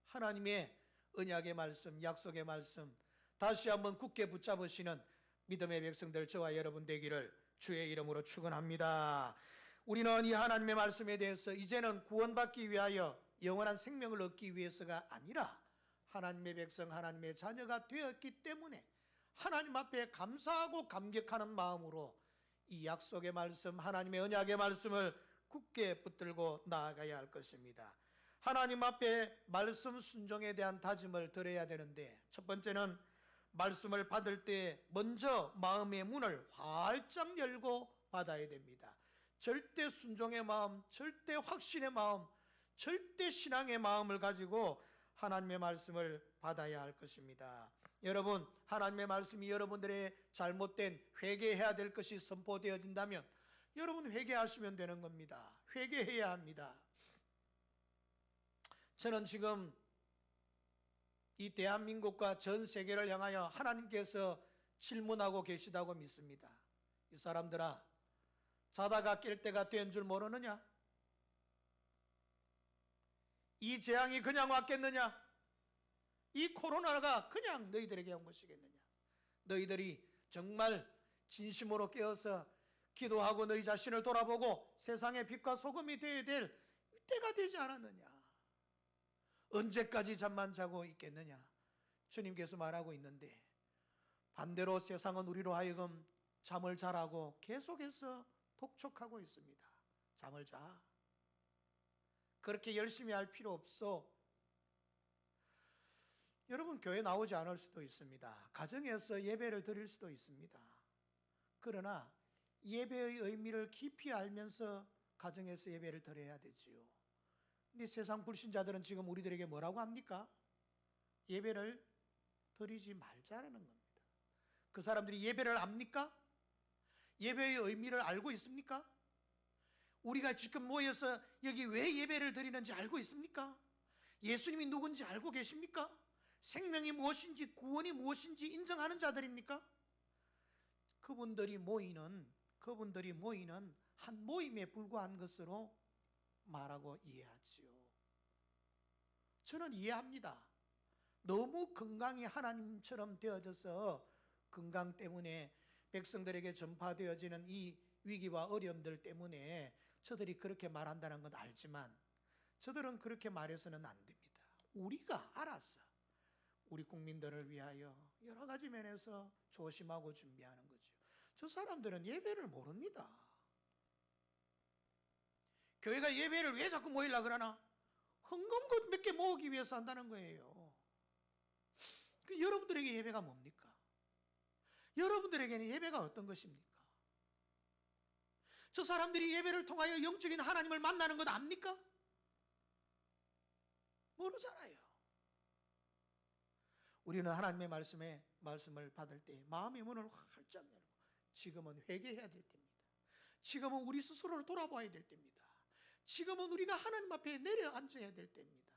Speaker 2: 하나님의 언약의 말씀, 약속의 말씀 다시 한번 굳게 붙잡으시는 믿음의 백성들 저와 여러분 되기를 주의 이름으로 축원합니다. 우리는 이 하나님의 말씀에 대해서 이제는 구원받기 위하여 영원한 생명을 얻기 위해서가 아니라 하나님의 백성, 하나님의 자녀가 되었기 때문에 하나님 앞에 감사하고 감격하는 마음으로 이 약속의 말씀, 하나님의 언약의 말씀을 굳게 붙들고 나아가야 할 것입니다. 하나님 앞에 말씀 순종에 대한 다짐을 드려야 되는데, 첫 번째는 말씀을 받을 때 먼저 마음의 문을 활짝 열고 받아야 됩니다. 절대 순종의 마음, 절대 확신의 마음, 절대 신앙의 마음을 가지고 하나님의 말씀을 받아야 할 것입니다. 여러분, 하나님의 말씀이 여러분들의 잘못된 회개해야 될 것이 선포되어진다면 여러분 회개하시면 되는 겁니다. 회개해야 합니다. 저는 지금 이 대한민국과 전 세계를 향하여 하나님께서 질문하고 계시다고 믿습니다. 이 사람들아, 자다가 깰 때가 된 줄 모르느냐? 이 재앙이 그냥 왔겠느냐? 이 코로나가 그냥 너희들에게 온 것이겠느냐? 너희들이 정말 진심으로 깨어서 기도하고 너희 자신을 돌아보고 세상의 빛과 소금이 되어야 될 때가 되지 않았느냐? 언제까지 잠만 자고 있겠느냐? 주님께서 말하고 있는데, 반대로 세상은 우리로 하여금 잠을 자라고 계속해서 독촉하고 있습니다. 잠을 자. 그렇게 열심히 할 필요 없어. 여러분, 교회 나오지 않을 수도 있습니다. 가정에서 예배를 드릴 수도 있습니다. 그러나 예배의 의미를 깊이 알면서 가정에서 예배를 드려야 되지요. 근데 세상 불신자들은 지금 우리들에게 뭐라고 합니까? 예배를 드리지 말자라는 겁니다. 그 사람들이 예배를 압니까? 예배의 의미를 알고 있습니까? 우리가 지금 모여서 여기 왜 예배를 드리는지 알고 있습니까? 예수님이 누군지 알고 계십니까? 생명이 무엇인지, 구원이 무엇인지 인정하는 자들입니까? 그분들이 모이는 한 모임에 불과한 것으로 말하고 이해하지요. 저는 이해합니다. 너무 건강이 하나님처럼 되어져서 건강 때문에 백성들에게 전파되어지는 이 위기와 어려움들 때문에 저들이 그렇게 말한다는 건 알지만, 저들은 그렇게 말해서는 안 됩니다. 우리가 알아서 우리 국민들을 위하여 여러 가지 면에서 조심하고 준비하는 거죠. 저 사람들은 예배를 모릅니다. 교회가 예배를 왜 자꾸 모이려고 그러나? 헌금금 몇 개 모으기 위해서 한다는 거예요. 여러분들에게 예배가 뭡니까? 여러분들에게는 예배가 어떤 것입니까? 저 사람들이 예배를 통하여 영적인 하나님을 만나는 것 압니까? 모르잖아요. 우리는 하나님의 말씀을 받을 때 마음의 문을 활짝 열고, 지금은 회개해야 될 때입니다. 지금은 우리 스스로를 돌아봐야 될 때입니다. 지금은 우리가 하나님 앞에 내려앉아야 될 때입니다.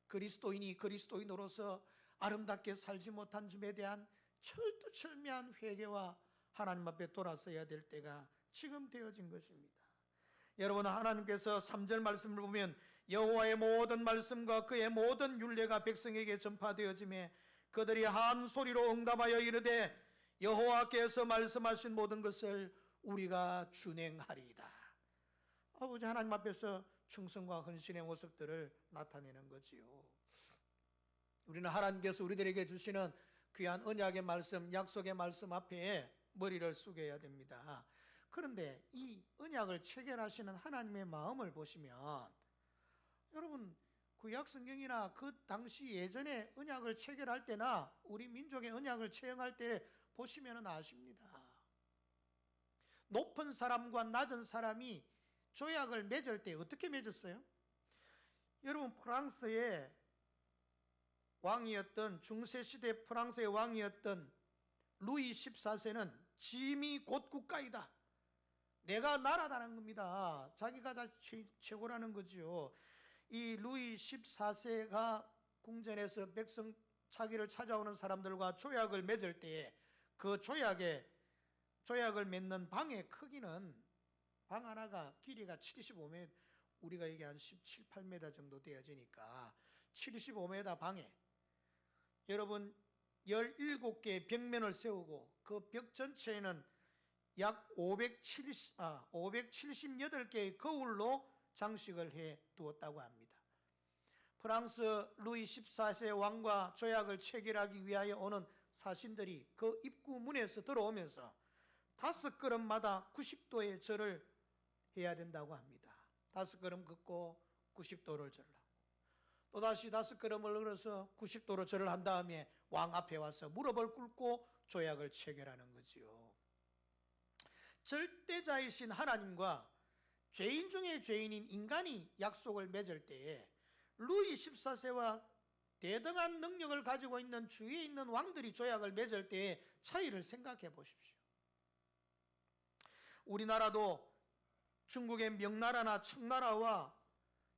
Speaker 2: 그리스도인이 그리스도인으로서 아름답게 살지 못한 점에 대한 철두철미한 회개와 하나님 앞에 돌아서야 될 때가 지금 되어진 것입니다. 여러분, 하나님께서 3절 말씀을 보면 여호와의 모든 말씀과 그의 모든 율례가 백성에게 전파되어지매 그들이 한 소리로 응답하여 이르되 여호와께서 말씀하신 모든 것을 우리가 준행하리이다. 아버지 하나님 앞에서 충성과 헌신의 모습들을 나타내는 거지요. 우리는 하나님께서 우리들에게 주시는 귀한 언약의 말씀, 약속의 말씀 앞에 머리를 숙여야 됩니다. 그런데 이 언약을 체결하시는 하나님의 마음을 보시면, 여러분, 구약 성경이나 그 당시 예전에 언약을 체결할 때나 우리 민족의 언약을 체행할 때 보시면 아십니다. 높은 사람과 낮은 사람이 조약을 맺을 때 어떻게 맺었어요? 여러분, 프랑스의 왕이었던, 중세시대 프랑스의 왕이었던 루이 14세는 짐이 곧 국가이다, 내가 나라다는 겁니다. 자기가 다 최고라는 거죠. 이 루이 14세가 궁전에서 백성 자기를 찾아오는 사람들과 조약을 맺을 때에 그 조약을 맺는 방의 크기는, 방 하나가 길이가 75m, 우리가 이게 한 17, 8m 정도 되어지니까 75m 방에 여러분 17개의 벽면을 세우고 그 벽 전체에는 약 578개의 거울로 장식을 해 두었다고 합니다. 프랑스 루이 14세 왕과 조약을 체결하기 위하여 오는 사신들이 그 입구 문에서 들어오면서 5걸음마다 90도의 절을 해야 된다고 합니다. 5걸음 걷고 90도를 절하고, 또다시 5걸음을 걸어서 90도로 절을 한 다음에 왕 앞에 와서 무릎을 꿇고 조약을 체결하는 거지요. 절대자이신 하나님과 죄인 중에 죄인인 인간이 약속을 맺을 때에 루이 14세와 대등한 능력을 가지고 있는 주위에 있는 왕들이 조약을 맺을 때의 차이를 생각해 보십시오. 우리나라도 중국의 명나라나 청나라와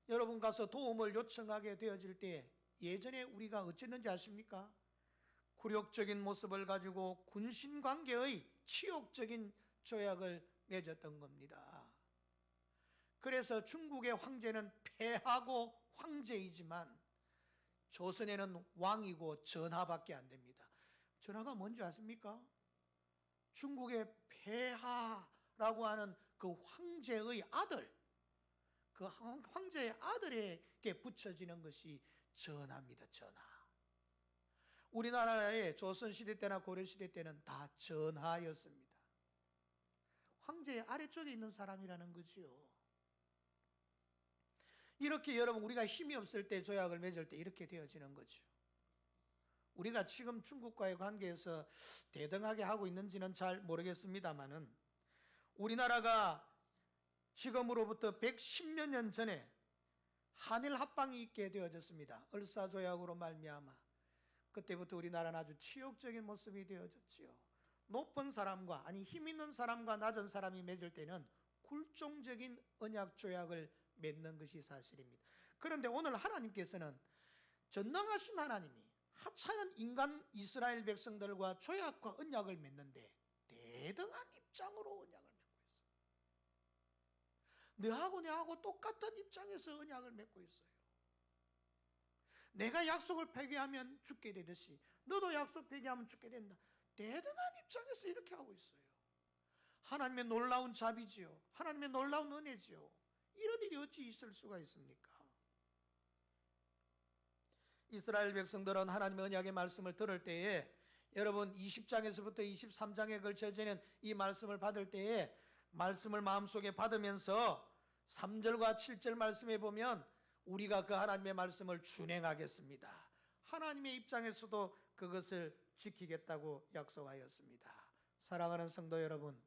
Speaker 2: 여러분 가서 도움을 요청하게 되어질 때 예전에 우리가 어쨌는지 아십니까? 굴욕적인 모습을 가지고 군신관계의 치욕적인 조약을 맺었던 겁니다. 그래서 중국의 황제는 패하고 황제이지만 조선에는 왕이고 전하밖에 안 됩니다. 전하가 뭔지 아십니까? 중국의 폐하라고 하는 그 황제의 아들, 그 황제의 아들에게 붙여지는 것이 전하입니다. 전하. 우리나라의 조선시대 때나 고려시대 때는 다 전하였습니다. 황제의 아래쪽에 있는 사람이라는 거지요. 이렇게 여러분, 우리가 힘이 없을 때 조약을 맺을 때 이렇게 되어지는 거죠. 우리가 지금 중국과의 관계에서 대등하게 하고 있는지는 잘 모르겠습니다만은, 우리나라가 지금으로부터 110여 년 전에 한일 합방이 있게 되어졌습니다. 을사조약으로 말미암아. 그때부터 우리나라는 아주 치욕적인 모습이 되어졌지요. 높은 사람과, 아니 힘 있는 사람과 낮은 사람이 맺을 때는 굴종적인 언약 조약을 맺는 것이 사실입니다. 그런데 오늘 하나님께서는 전능하신 하나님이 하찮은 인간 이스라엘 백성들과 조약과 언약을 맺는데 대등한 입장으로 언약을 맺고 있어요. 너하고 내하고 똑같은 입장에서 언약을 맺고 있어요. 내가 약속을 폐기하면 죽게 되듯이 너도 약속 폐기하면 죽게 된다. 대등한 입장에서 이렇게 하고 있어요. 하나님의 놀라운 자비지요. 하나님의 놀라운 은혜지요. 이런 일이 어찌 있을 수가 있습니까? 이스라엘 백성들은 하나님의 언약의 말씀을 들을 때에, 여러분 20장에서부터 23장에 걸쳐지는 이 말씀을 받을 때에 말씀을 마음속에 받으면서 3절과 7절 말씀에 보면 우리가 그 하나님의 말씀을 준행하겠습니다. 하나님의 입장에서도 그것을 지키겠다고 약속하였습니다. 사랑하는 성도 여러분,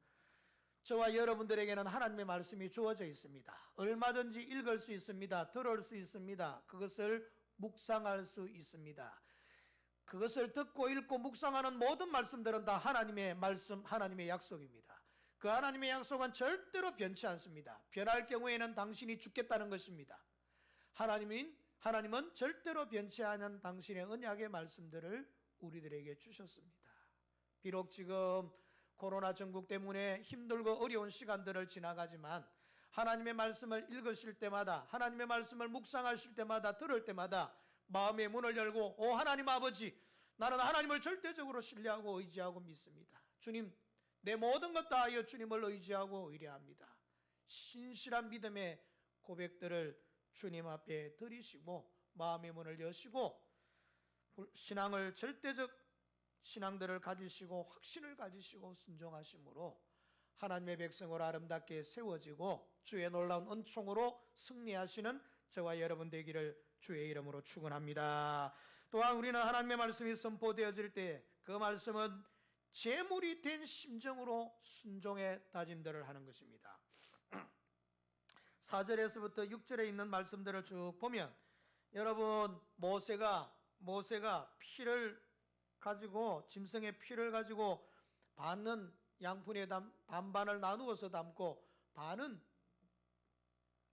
Speaker 2: 저와 여러분들에게는 하나님의 말씀이 주어져 있습니다. 얼마든지 읽을 수 있습니다. 들을 수 있습니다. 그것을 묵상할 수 있습니다. 그것을 듣고 읽고 묵상하는 모든 말씀들은 다 하나님의 말씀, 하나님의 약속입니다. 그 하나님의 약속은 절대로 변치 않습니다. 변할 경우에는 당신이 죽겠다는 것입니다. 하나님은 절대로 변치 않은 당신의 언약의 말씀들을 우리들에게 주셨습니다. 비록 지금 코로나 전국 때문에 힘들고 어려운 시간들을 지나가지만 하나님의 말씀을 읽으실 때마다, 하나님의 말씀을 묵상하실 때마다, 들을 때마다 마음의 문을 열고, 오 하나님 아버지, 나는 하나님을 절대적으로 신뢰하고 의지하고 믿습니다. 주님, 내 모든 것 다하여 주님을 의지하고 의뢰합니다. 신실한 믿음의 고백들을 주님 앞에 드리시고 마음의 문을 여시고 신앙을, 절대적 신앙들을 가지시고 확신을 가지시고 순종하심으로 하나님의 백성으로 아름답게 세워지고 주의 놀라운 은총으로 승리하시는 저와 여러분 되기를 주의 이름으로 축원합니다. 또한 우리는 하나님의 말씀이 선포되어질 때 그 말씀은 제물이 된 심정으로 순종의 다짐들을 하는 것입니다. 4절에서부터 6절에 있는 말씀들을 쭉 보면, 여러분 모세가 피를 가지고, 짐승의 피를 가지고 반은 양푼에 반반을 나누어서 담고 반은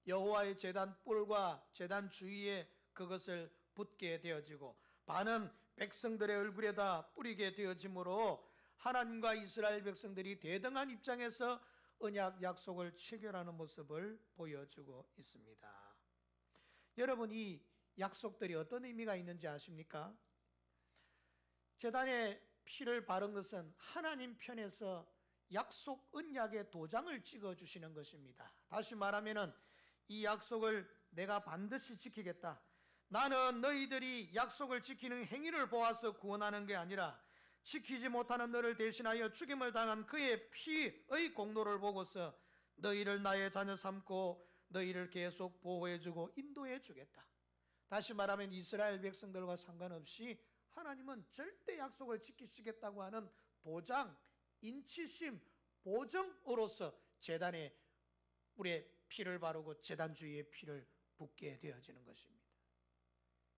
Speaker 2: 여호와의 제단 뿔과 제단 주위에 그것을 붓게 되어지고 반은 백성들의 얼굴에다 뿌리게 되어지므로 하나님과 이스라엘 백성들이 대등한 입장에서 언약 약속을 체결하는 모습을 보여주고 있습니다. 여러분, 이 약속들이 어떤 의미가 있는지 아십니까? 제단에 피를 바른 것은 하나님 편에서 약속 언약의 도장을 찍어주시는 것입니다. 다시 말하면 이 약속을 내가 반드시 지키겠다. 나는 너희들이 약속을 지키는 행위를 보아서 구원하는 게 아니라 지키지 못하는 너를 대신하여 죽임을 당한 그의 피의 공로를 보고서 너희를 나의 자녀 삼고 너희를 계속 보호해주고 인도해주겠다. 다시 말하면 이스라엘 백성들과 상관없이 하나님은 절대 약속을 지키시겠다고 하는 보장, 인치심, 보증으로서 제단에 뿔에 피를 바르고 제단 주위에 피를 붓게 되어지는 것입니다.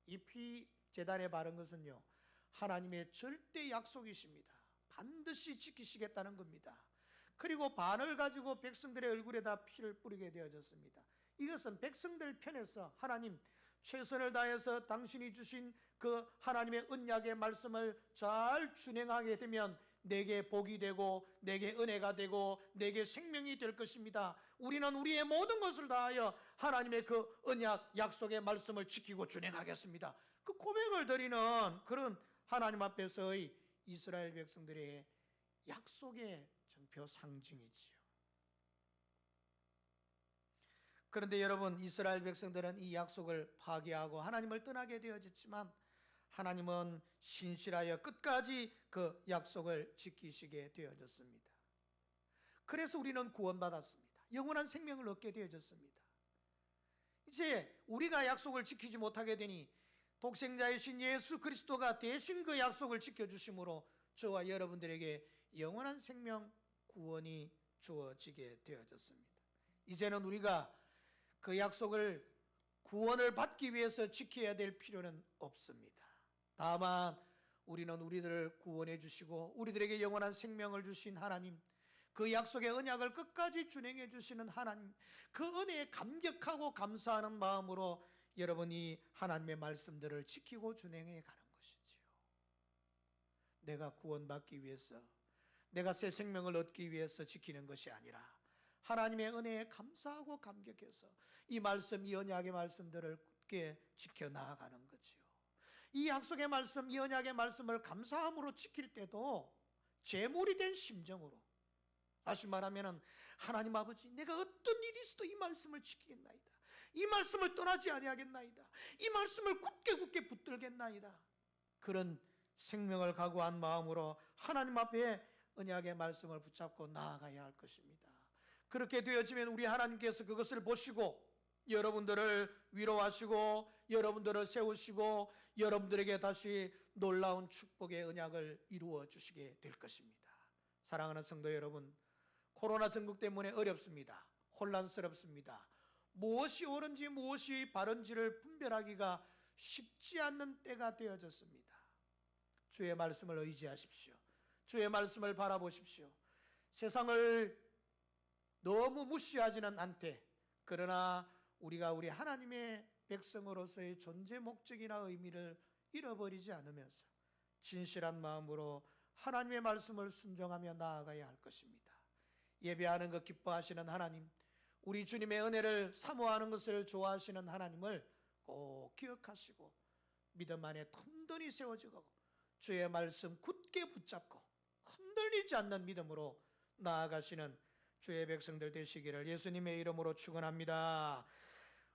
Speaker 2: 이 피 제단에 바른 것은요, 하나님의 절대 약속이십니다. 반드시 지키시겠다는 겁니다. 그리고 반을 가지고 백성들의 얼굴에다 피를 뿌리게 되어졌습니다. 이것은 백성들 편에서 하나님 최선을 다해서 당신이 주신 그 하나님의 언약의 말씀을 잘 준행하게 되면 내게 복이 되고 내게 은혜가 되고 내게 생명이 될 것입니다. 우리는 우리의 모든 것을 다하여 하나님의 그 언약 약속의 말씀을 지키고 준행하겠습니다. 그 고백을 드리는 그런 하나님 앞에서의 이스라엘 백성들의 약속의 정표 상징이지요. 그런데 여러분, 이스라엘 백성들은 이 약속을 파기하고 하나님을 떠나게 되어졌지만 하나님은 신실하여 끝까지 그 약속을 지키시게 되어졌습니다. 그래서 우리는 구원받았습니다. 영원한 생명을 얻게 되어졌습니다. 이제 우리가 약속을 지키지 못하게 되니 독생자이신 예수 그리스도가 대신 그 약속을 지켜주심으로 저와 여러분들에게 영원한 생명 구원이 주어지게 되어졌습니다. 이제는 우리가 그 약속을 구원을 받기 위해서 지켜야 될 필요는 없습니다. 다만 우리는 우리들을 구원해 주시고 우리들에게 영원한 생명을 주신 하나님, 그 약속의 언약을 끝까지 준행해 주시는 하나님, 그 은혜에 감격하고 감사하는 마음으로 여러분이 하나님의 말씀들을 지키고 준행해 가는 것이지요. 내가 구원받기 위해서, 내가 새 생명을 얻기 위해서 지키는 것이 아니라 하나님의 은혜에 감사하고 감격해서 이 말씀, 이 언약의 말씀들을 굳게 지켜나가는 거지요. 이 약속의 말씀, 이 언약의 말씀을 감사함으로 지킬 때도 제물이 된 심정으로, 다시 말하면 하나님 아버지, 내가 어떤 일이 있어도 이 말씀을 지키겠나이다, 이 말씀을 떠나지 아니하겠나이다, 이 말씀을 굳게 붙들겠나이다, 그런 생명을 각오한 마음으로 하나님 앞에 언약의 말씀을 붙잡고 나아가야 할 것입니다. 그렇게 되어지면 우리 하나님께서 그것을 보시고 여러분들을 위로하시고 여러분들을 세우시고 여러분들에게 다시 놀라운 축복의 언약을 이루어 주시게 될 것입니다. 사랑하는 성도 여러분, 코로나 전국 때문에 어렵습니다. 혼란스럽습니다. 무엇이 옳은지 무엇이 바른지를 분별하기가 쉽지 않는 때가 되어졌습니다. 주의 말씀을 의지하십시오. 주의 말씀을 바라보십시오. 세상을 너무 무시하지는 않되, 그러나 우리가 우리 하나님의 백성으로서의 존재 목적이나 의미를 잃어버리지 않으면서 진실한 마음으로 하나님의 말씀을 순종하며 나아가야 할 것입니다. 예배하는 것 기뻐하시는 하나님, 우리 주님의 은혜를 사모하는 것을 좋아하시는 하나님을 꼭 기억하시고 믿음 안에 튼튼히 세워지고 주의 말씀 굳게 붙잡고 흔들리지 않는 믿음으로 나아가시는 주의 백성들 되시기를 예수님의 이름으로 축원합니다.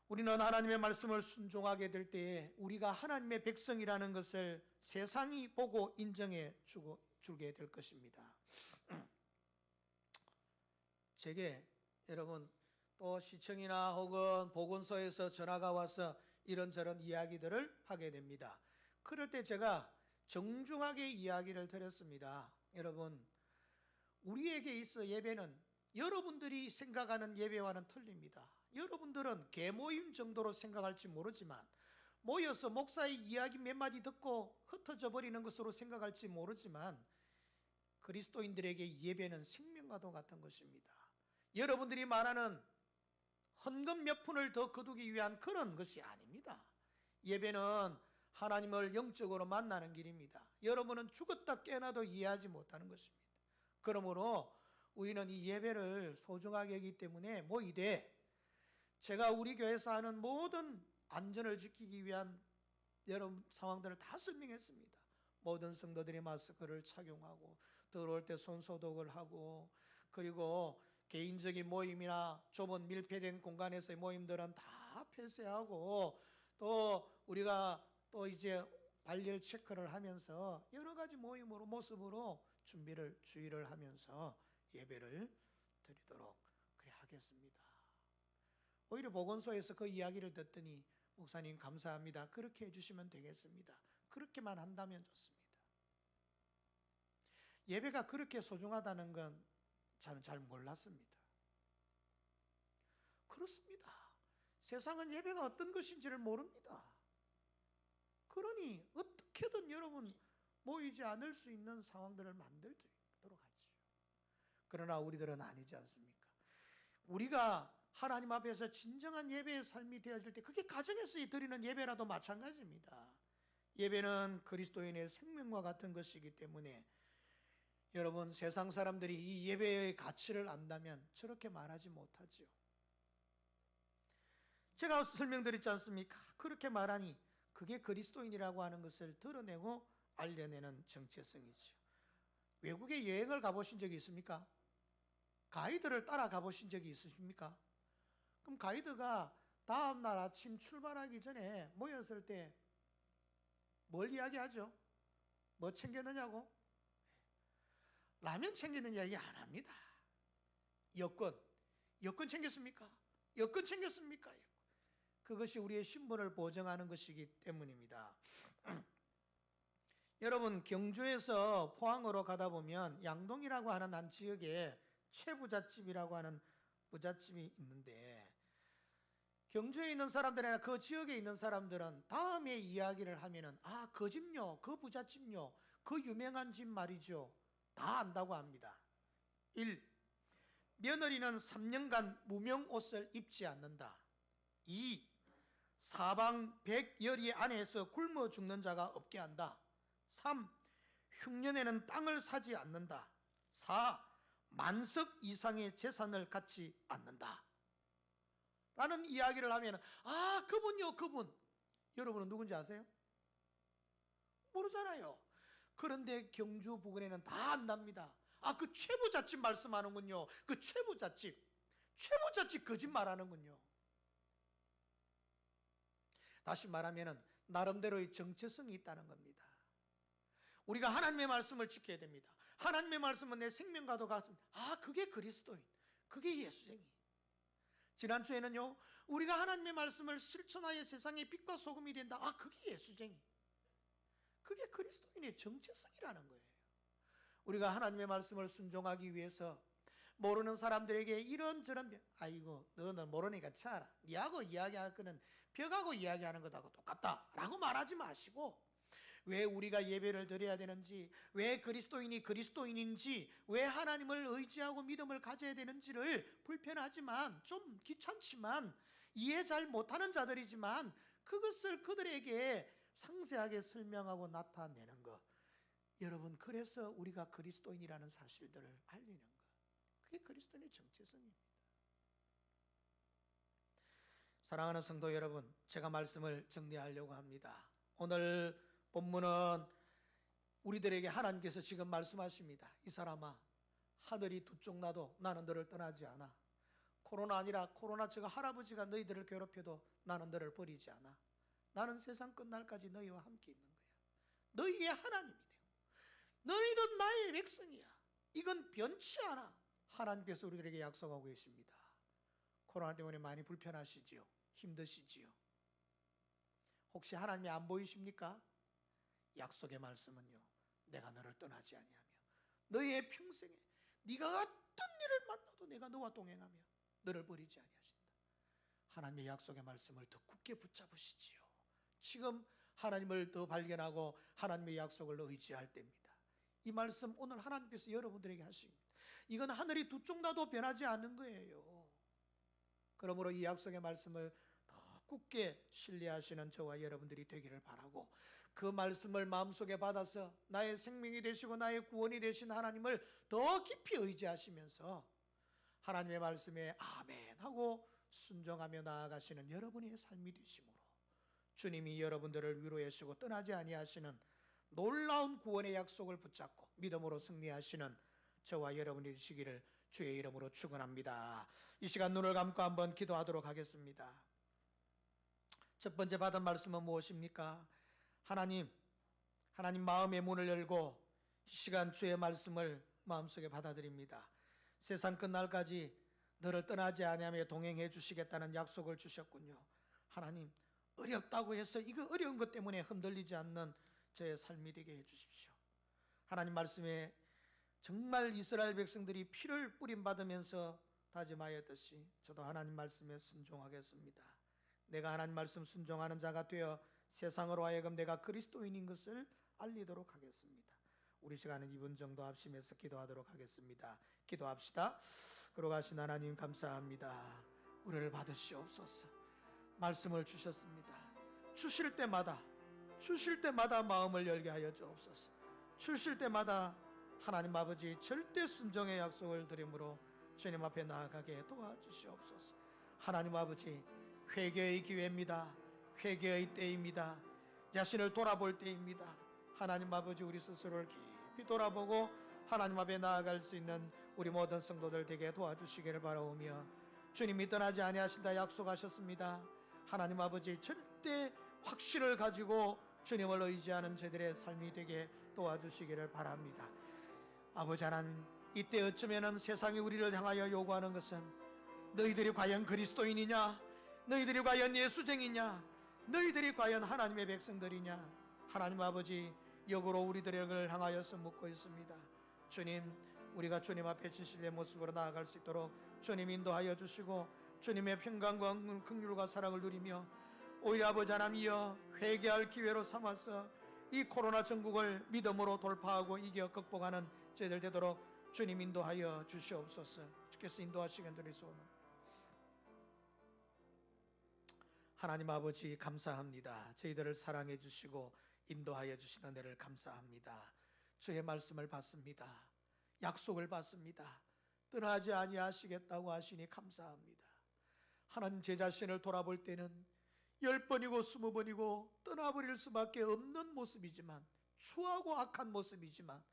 Speaker 2: 우리는 하나님의 말씀을 순종하게 될 때에 우리가 하나님의 백성이라는 것을 세상이 보고 인정해 주게 될 것입니다. 제게 여러분 또 시청이나 혹은 보건소에서 전화가 와서 이런저런 이야기들을 하게 됩니다. 그럴 때 제가 정중하게 이야기를 드렸습니다. 여러분, 우리에게 있어 예배는 여러분들이 생각하는 예배와는 틀립니다. 여러분들은 개모임 정도로 생각할지 모르지만, 모여서 목사의 이야기 몇 마디 듣고 흩어져 버리는 것으로 생각할지 모르지만, 그리스도인들에게 예배는 생명과도 같은 것입니다. 여러분들이 말하는 헌금 몇 푼을 더 거두기 위한 그런 것이 아닙니다. 예배는 하나님을 영적으로 만나는 길입니다. 여러분은 죽었다 깨어나도 이해하지 못하는 것입니다. 그러므로 우리는 이 예배를 소중하게 하기 때문에 모이되, 제가 우리 교회에서 하는 모든 안전을 지키기 위한 여러 상황들을 다 설명했습니다. 모든 성도들이 마스크를 착용하고 들어올 때 손소독을 하고, 그리고 개인적인 모임이나 좁은 밀폐된 공간에서의 모임들은 다 폐쇄하고, 또 우리가 또 이제 발열 체크를 하면서 여러 가지 모습으로 주의를 하면서 예배를 드리도록 그래 하겠습니다. 오히려 보건소에서 그 이야기를 듣더니 목사님 감사합니다, 그렇게 해주시면 되겠습니다, 그렇게만 한다면 좋습니다. 예배가 그렇게 소중하다는 건 저는 잘 몰랐습니다. 그렇습니다. 세상은 예배가 어떤 것인지를 모릅니다. 그러니 어떻게든 여러분 모이지 않을 수 있는 상황들을 만들도록 하지요. 그러나 우리들은 아니지 않습니까? 우리가 하나님 앞에서 진정한 예배의 삶이 되어질 때, 그게 가정에서 드리는 예배라도 마찬가지입니다. 예배는 그리스도인의 생명과 같은 것이기 때문에 여러분, 세상 사람들이 이 예배의 가치를 안다면 저렇게 말하지 못하지요. 제가 설명드렸지 않습니까? 그렇게 말하니 그게 그리스도인이라고 하는 것을 드러내고 알려내는 정체성이지요. 외국에 여행을 가보신 적이 있습니까? 가이드를 따라 가보신 적이 있으십니까? 그럼 가이드가 다음날 아침 출발하기 전에 모였을 때 뭘 이야기하죠? 뭐 챙겼느냐고? 라면 챙겼느냐 이야기 안 합니다. 여권 챙겼습니까? 여권 챙겼습니까? 그것이 우리의 신분을 보정하는 것이기 때문입니다. 여러분, 경주에서 포항으로 가다 보면 양동이라고 하는 한 지역에 최부잣집이라고 하는 부잣집이 있는데, 경주에 있는 사람들이나 그 지역에 있는 사람들은 다음에 이야기를 하면은 그 집요, 그 부잣집요, 그 유명한 집 말이죠, 다 안다고 합니다. 1. 며느리는 3년간 무명 옷을 입지 않는다. 2. 사방 100여리 안에서 굶어 죽는 자가 없게 한다. 3. 흉년에는 땅을 사지 않는다. 4. 만석 이상의 재산을 갖지 않는다. 라는 이야기를 하면 그분요, 그분. 여러분은 누군지 아세요? 모르잖아요. 그런데 경주 부근에는 다 안답니다. 그 최부잣집 말씀하는군요. 그 최부잣집 거짓말하는군요. 다시 말하면 나름대로의 정체성이 있다는 겁니다. 우리가 하나님의 말씀을 지켜야 됩니다. 하나님의 말씀은 내 생명과도 같습니다. 그게 그리스도인, 그게 예수쟁이. 지난주에는요, 우리가 하나님의 말씀을 실천하여 세상의 빛과 소금이 된다. 그게 예수쟁이, 그게 그리스도인의 정체성이라는 거예요. 우리가 하나님의 말씀을 순종하기 위해서 모르는 사람들에게 이런저런 아이고 너는 모르니까 차라, 니하고 이야기할 거는 벽하고 이야기하는 것하고 똑같다 라고 말하지 마시고, 왜 우리가 예배를 드려야 되는지, 왜 그리스도인이 그리스도인인지, 왜 하나님을 의지하고 믿음을 가져야 되는지를 불편하지만, 좀 귀찮지만, 이해 잘 못하는 자들이지만 그것을 그들에게 상세하게 설명하고 나타내는 것. 여러분, 그래서 우리가 그리스도인이라는 사실들을 알리는 것, 그게 그리스도인의 정체성입니다. 사랑하는 성도 여러분, 제가 말씀을 정리하려고 합니다. 오늘 본문은 우리들에게 하나님께서 지금 말씀하십니다. 이 사람아, 하늘이 두 쪽 나도 나는 너를 떠나지 않아. 코로나 아니라 코로나 저 할아버지가 너희들을 괴롭혀도 나는 너를 버리지 않아. 나는 세상 끝날까지 너희와 함께 있는 거야. 너희의 하나님이 되고 너희는 나의 백성이야. 이건 변치 않아. 하나님께서 우리들에게 약속하고 계십니다. 코로나 때문에 많이 불편하시지요? 힘드시지요? 혹시 하나님이 안 보이십니까? 약속의 말씀은요, 내가 너를 떠나지 아니하며 너희의 평생에 네가 어떤 일을 만나도 내가 너와 동행하며 너를 버리지 아니하신다. 하나님의 약속의 말씀을 더 굳게 붙잡으시지요. 지금 하나님을 더 발견하고 하나님의 약속을 의지할 때입니다. 이 말씀 오늘 하나님께서 여러분들에게 하십니다. 이건 하늘이 두 쪽 나도 변하지 않는 거예요. 그러므로 이 약속의 말씀을 더 굳게 신뢰하시는 저와 여러분들이 되기를 바라고, 그 말씀을 마음속에 받아서 나의 생명이 되시고 나의 구원이 되신 하나님을 더 깊이 의지하시면서 하나님의 말씀에 아멘 하고 순종하며 나아가시는 여러분의 삶이 되심으로 주님이 여러분들을 위로해 주시고 떠나지 아니하시는 놀라운 구원의 약속을 붙잡고 믿음으로 승리하시는 저와 여러분이 되시기를 주의 이름으로 축원합니다. 이 시간 눈을 감고 한번 기도하도록 하겠습니다. 첫 번째 받은 말씀은 무엇입니까? 하나님 마음의 문을 열고 이 시간 주의 말씀을 마음속에 받아들입니다. 세상 끝날까지 너를 떠나지 아니하며 동행해 주시겠다는 약속을 주셨군요. 하나님, 어렵다고 해서 이거 어려운 것 때문에 흔들리지 않는 저의 삶이 되게 해 주십시오. 하나님 말씀에 정말 이스라엘 백성들이 피를 뿌림받으면서 다짐하였듯이 저도 하나님 말씀에 순종하겠습니다. 내가 하나님 말씀 순종하는 자가 되어 세상으로 하여금 내가 그리스도인인 것을 알리도록 하겠습니다. 우리 시간은 2분 정도 합심해서 기도하도록 하겠습니다. 기도합시다. 걸어가신 하나님 감사합니다. 우리를 받으시옵소서. 말씀을 주셨습니다. 주실 때마다 마음을 열게 하여 주옵소서. 주실 때마다 하나님 아버지 절대 순종의 약속을 드림으로 주님 앞에 나아가게 도와주시옵소서. 하나님 아버지, 회개의 기회입니다. 회개의 때입니다. 자신을 돌아볼 때입니다. 하나님 아버지, 우리 스스로를 깊이 돌아보고 하나님 앞에 나아갈 수 있는 우리 모든 성도들 되게 도와주시기를 바라오며, 주님이 떠나지 아니하신다 약속하셨습니다. 하나님 아버지, 절대 확신을 가지고 주님을 의지하는 저들의 삶이 되게 도와주시기를 바랍니다. 아버지 하나님, 이때 어쩌면은 세상이 우리를 향하여 요구하는 것은 너희들이 과연 그리스도인이냐, 너희들이 과연 예수쟁이냐, 너희들이 과연 하나님의 백성들이냐, 하나님 아버지 역으로 우리들을 향하여서 묻고 있습니다. 주님, 우리가 주님 앞에 진실의 모습으로 나아갈 수 있도록 주님 인도하여 주시고, 주님의 평강과 긍휼과 사랑을 누리며 오히려 아버지 하나님이여 회개할 기회로 삼아서 이 코로나 전국을 믿음으로 돌파하고 이겨 극복하는 저희들 되도록 주님 인도하여 주시옵소서. 주께서 인도하시길 드리소서. 하나님 아버지 감사합니다. 저희들을 사랑해 주시고 인도하여 주시는 은혜를 감사합니다. 주의 말씀을 받습니다. 약속을 받습니다. 떠나지 아니하시겠다고 하시니 감사합니다. 하나님, 제 자신을 돌아볼 때는 10번이고 20번이고 떠나버릴 수밖에 없는 모습이지만, 추하고 악한 모습이지만,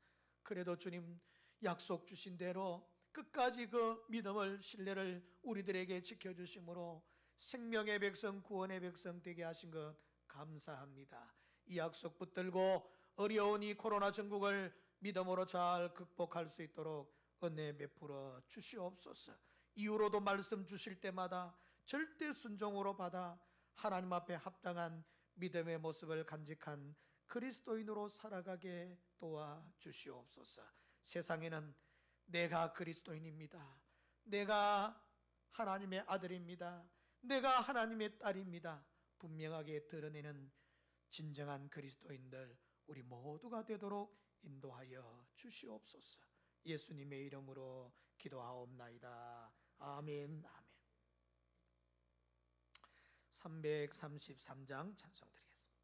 Speaker 2: 그래도 주님 약속 주신 대로 끝까지 그 믿음을, 신뢰를 우리들에게 지켜주심으로 생명의 백성, 구원의 백성 되게 하신 것 감사합니다. 이 약속 붙들고 어려운 이 코로나 전국을 믿음으로 잘 극복할 수 있도록 은혜 베풀어 주시옵소서. 이후로도 말씀 주실 때마다 절대 순종으로 받아 하나님 앞에 합당한 믿음의 모습을 간직한 그리스도인으로 살아가게 도와주시옵소서. 세상에는 내가 그리스도인입니다, 내가 하나님의 아들입니다, 내가 하나님의 딸입니다, 분명하게 드러내는 진정한 그리스도인들 우리 모두가 되도록 인도하여 주시옵소서. 예수님의 이름으로 기도하옵나이다. 아멘. 아멘. 333장 찬송 드리겠습니다.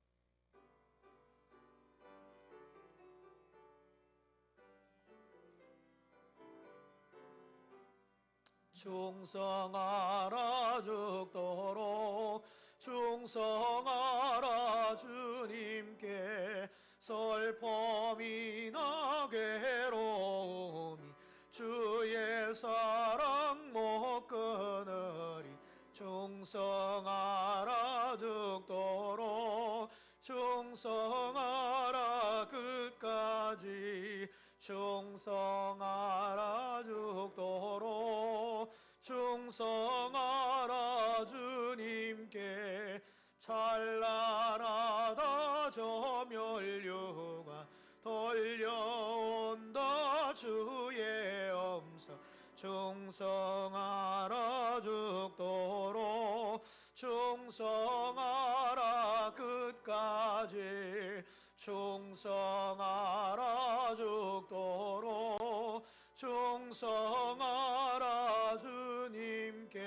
Speaker 2: 충성하라 죽도록 충성하라 주님께 슬픔이나 괴로움이 주의 사랑 못 끊으리 충성하라 죽도록 충성하라 끝까지 충성하라 죽도록 충성하라 주님께 찬란하다 저 멸류관 돌려온다 주의 음성 충성하라 죽도록 충성하라 끝까지 충성하라 죽도록 충성하라 주님께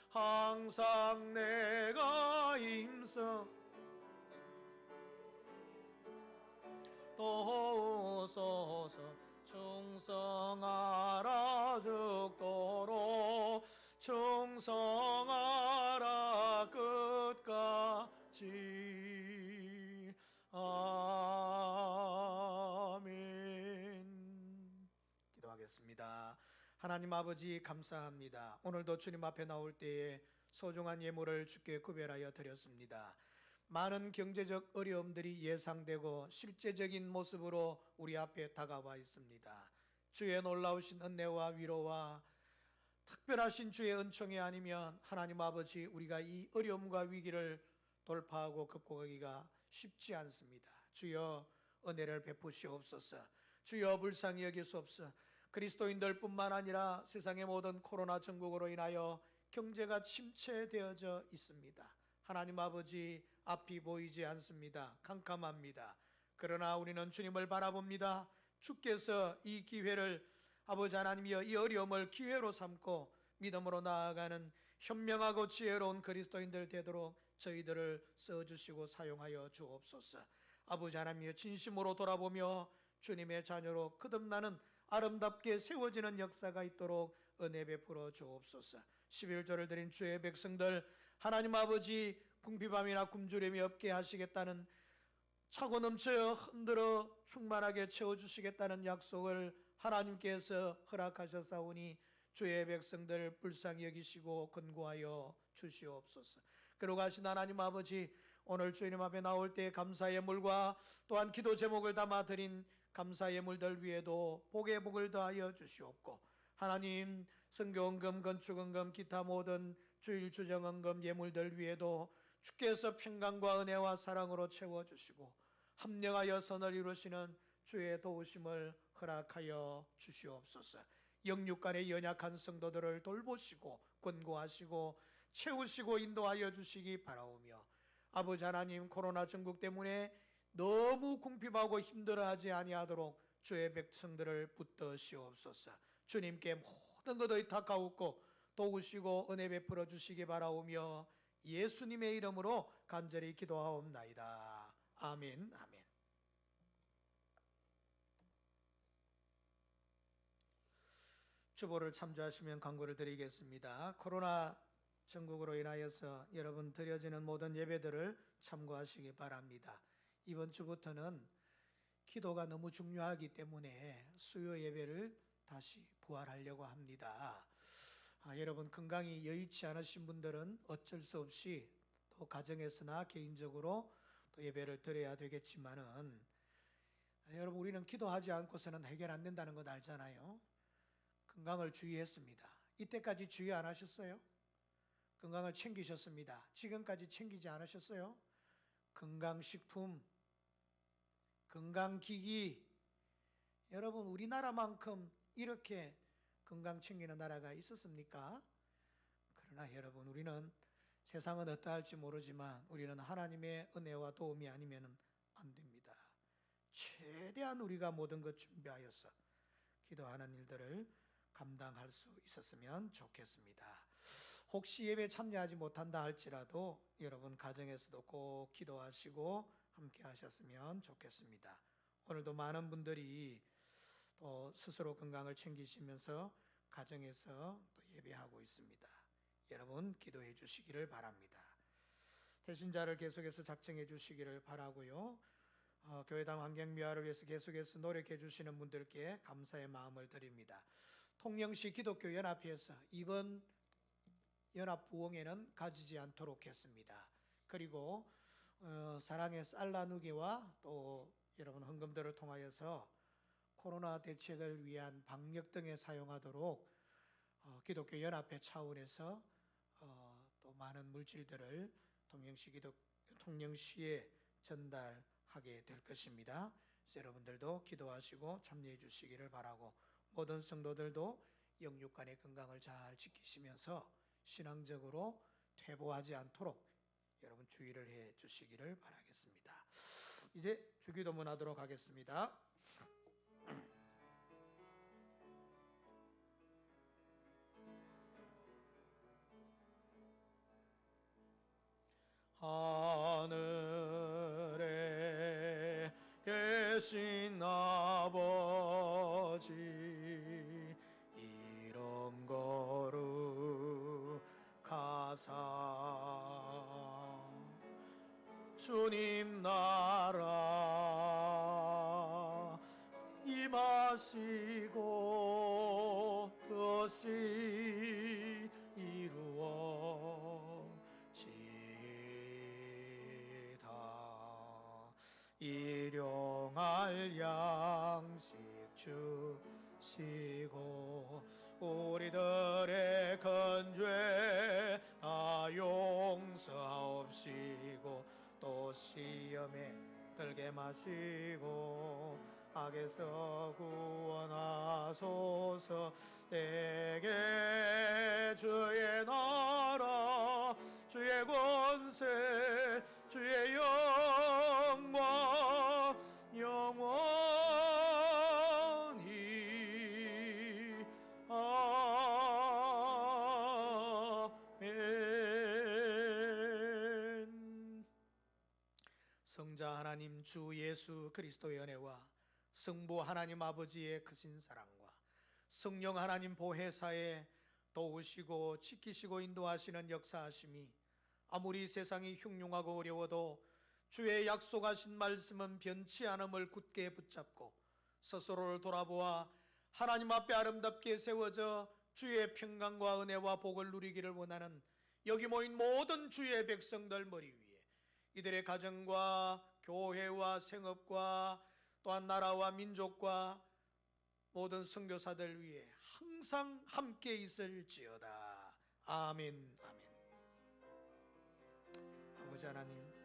Speaker 2: 항상 내가 힘써 도우소서 충성하라 죽도록 충성하라 끝까지 아멘. 기도하겠습니다. 하나님 아버지 감사합니다. 오늘도 주님 앞에 나올 때에 소중한 예물을 주께 구별하여 드렸습니다. 많은 경제적 어려움들이 예상되고 실제적인 모습으로 우리 앞에 다가와 있습니다. 주의 놀라우신 은혜와 위로와 특별하신 주의 은총이 아니면 하나님 아버지 우리가 이 어려움과 위기를 돌파하고 극복하기가 쉽지 않습니다. 주여 은혜를 베푸시옵소서. 주여 불쌍히 여기소서. 그리스도인들뿐만 아니라 세상의 모든 코로나 전국으로 인하여 경제가 침체되어져 있습니다. 하나님 아버지 앞이 보이지 않습니다. 캄캄합니다. 그러나 우리는 주님을 바라봅니다. 주께서 이 기회를 아버지 하나님이여 이 어려움을 기회로 삼고 믿음으로 나아가는 현명하고 지혜로운 그리스도인들 되도록 저희들을 써주시고 사용하여 주옵소서. 아버지 하나님이여 진심으로 돌아보며 주님의 자녀로 거듭나는 아름답게 세워지는 역사가 있도록 은혜 베풀어 주옵소서. 11조를 드린 주의 백성들, 하나님 아버지 궁핍함이나 굶주림이 없게 하시겠다는, 차고 넘쳐 흔들어 충만하게 채워주시겠다는 약속을 하나님께서 허락하셨사오니 주의 백성들 불쌍히 여기시고 권고하여 주시옵소서. 그러고 가신 하나님 아버지, 오늘 주님 앞에 나올 때 감사의 물과 또한 기도 제목을 담아 드린 감사의 물들 위에도 복의 복을 더하여 주시옵고, 하나님 선교헌금, 건축헌금, 기타 모든 주일 주정헌금 예물들 위에도 주께서 평강과 은혜와 사랑으로 채워주시고 합령하여 선을 이루시는 주의 도우심을 허락하여 주시옵소서. 영육간의 연약한 성도들을 돌보시고 권고하시고 채우시고 인도하여 주시기 바라오며, 아버지 하나님, 코로나 전국 때문에 너무 궁핍하고 힘들어하지 아니하도록 주의 백성들을 붙드시옵소서. 주님께 모든 것을 의탁하옵고 도우시고 은혜 베풀어 주시기 바라오며 예수님의 이름으로 간절히 기도하옵나이다. 아멘. 아멘. 주보를 참조하시면 광고를 드리겠습니다. 코로나 전국으로 인하여서 여러분 드려지는 모든 예배들을 참고하시기 바랍니다. 이번 주부터는 기도가 너무 중요하기 때문에 수요 예배를 다시 부활하려고 합니다. 여러분 건강이 여의치 않으신 분들은 어쩔 수 없이 또 가정에서나 개인적으로 또 예배를 드려야 되겠지만은, 여러분 우리는 기도하지 않고서는 해결 안 된다는 것 알잖아요. 건강을 주의했습니다. 이때까지 주의 안 하셨어요? 건강을 챙기셨습니다. 지금까지 챙기지 않으셨어요? 건강식품, 건강기기, 여러분 우리나라만큼 이렇게 건강 챙기는 나라가 있었습니까? 그러나 여러분 우리는 세상은 어떠할지 모르지만 우리는 하나님의 은혜와 도움이 아니면 안 됩니다. 최대한 우리가 모든 것 준비하여서 기도하는 일들을 감당할 수 있었으면 좋겠습니다. 혹시 예배 참여하지 못한다 할지라도 여러분 가정에서도 꼭 기도하시고 함께 하셨으면 좋겠습니다. 오늘도 많은 분들이 또 스스로 건강을 챙기시면서 가정에서 또 예배하고 있습니다. 여러분 기도해 주시기를 바랍니다. 대신자를 계속해서 작정해 주시기를 바라고요. 교회당 환경미화를 위해서 계속해서 노력해 주시는 분들께 감사의 마음을 드립니다. 통영시 기독교 연합회에서 이번 연합 부흥회는 가지지 않도록 했습니다. 그리고 사랑의 쌀 나누기와 또 여러분 헌금들을 통하여서 코로나 대책을 위한 방역 등에 사용하도록 기독교 연합회 차원에서 또 많은 물질들을 통영시에 전달하게 될 것입니다. 여러분들도 기도하시고 참여해 주시기를 바라고, 모든 성도들도 영육간의 건강을 잘 지키시면서 신앙적으로 퇴보하지 않도록 여러분 주의를 해 주시기를 바라겠습니다. 이제 주기도문 하도록 하겠습니다. 하늘에 계신 아버지, 이름 거룩하사 주님 나라 임하시고 뜻이 이루어지다. 일용할 양식 주시고 우리들의 근죄 다 용서하옵시고 또 시험에 들게 마시고 악에서 구원하소서. 내게 주의 나라 주의 권세 주의 영광 영원히 아멘. 성자 하나님 주 예수 그리스도의 은혜와 성부 하나님 아버지의 크신 사랑과 성령 하나님 보혜사에 도우시고 지키시고 인도하시는 역사하심이 아무리 세상이 흉흉하고 어려워도 주의 약속하신 말씀은 변치 않음을 굳게 붙잡고 스스로를 돌아보아 하나님 앞에 아름답게 세워져 주의 평강과 은혜와 복을 누리기를 원하는 여기 모인 모든 주의 백성들 머리 위에 이들의 가정과 교회와 생업과 또한 나라와 민족과 모든 선교사들 위해 항상 함께 있을지어다. 아멘. 아멘.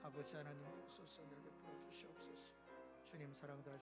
Speaker 2: 아버지 하나님 오소서 늘 베풀어 주시옵소서. 주님 사랑 다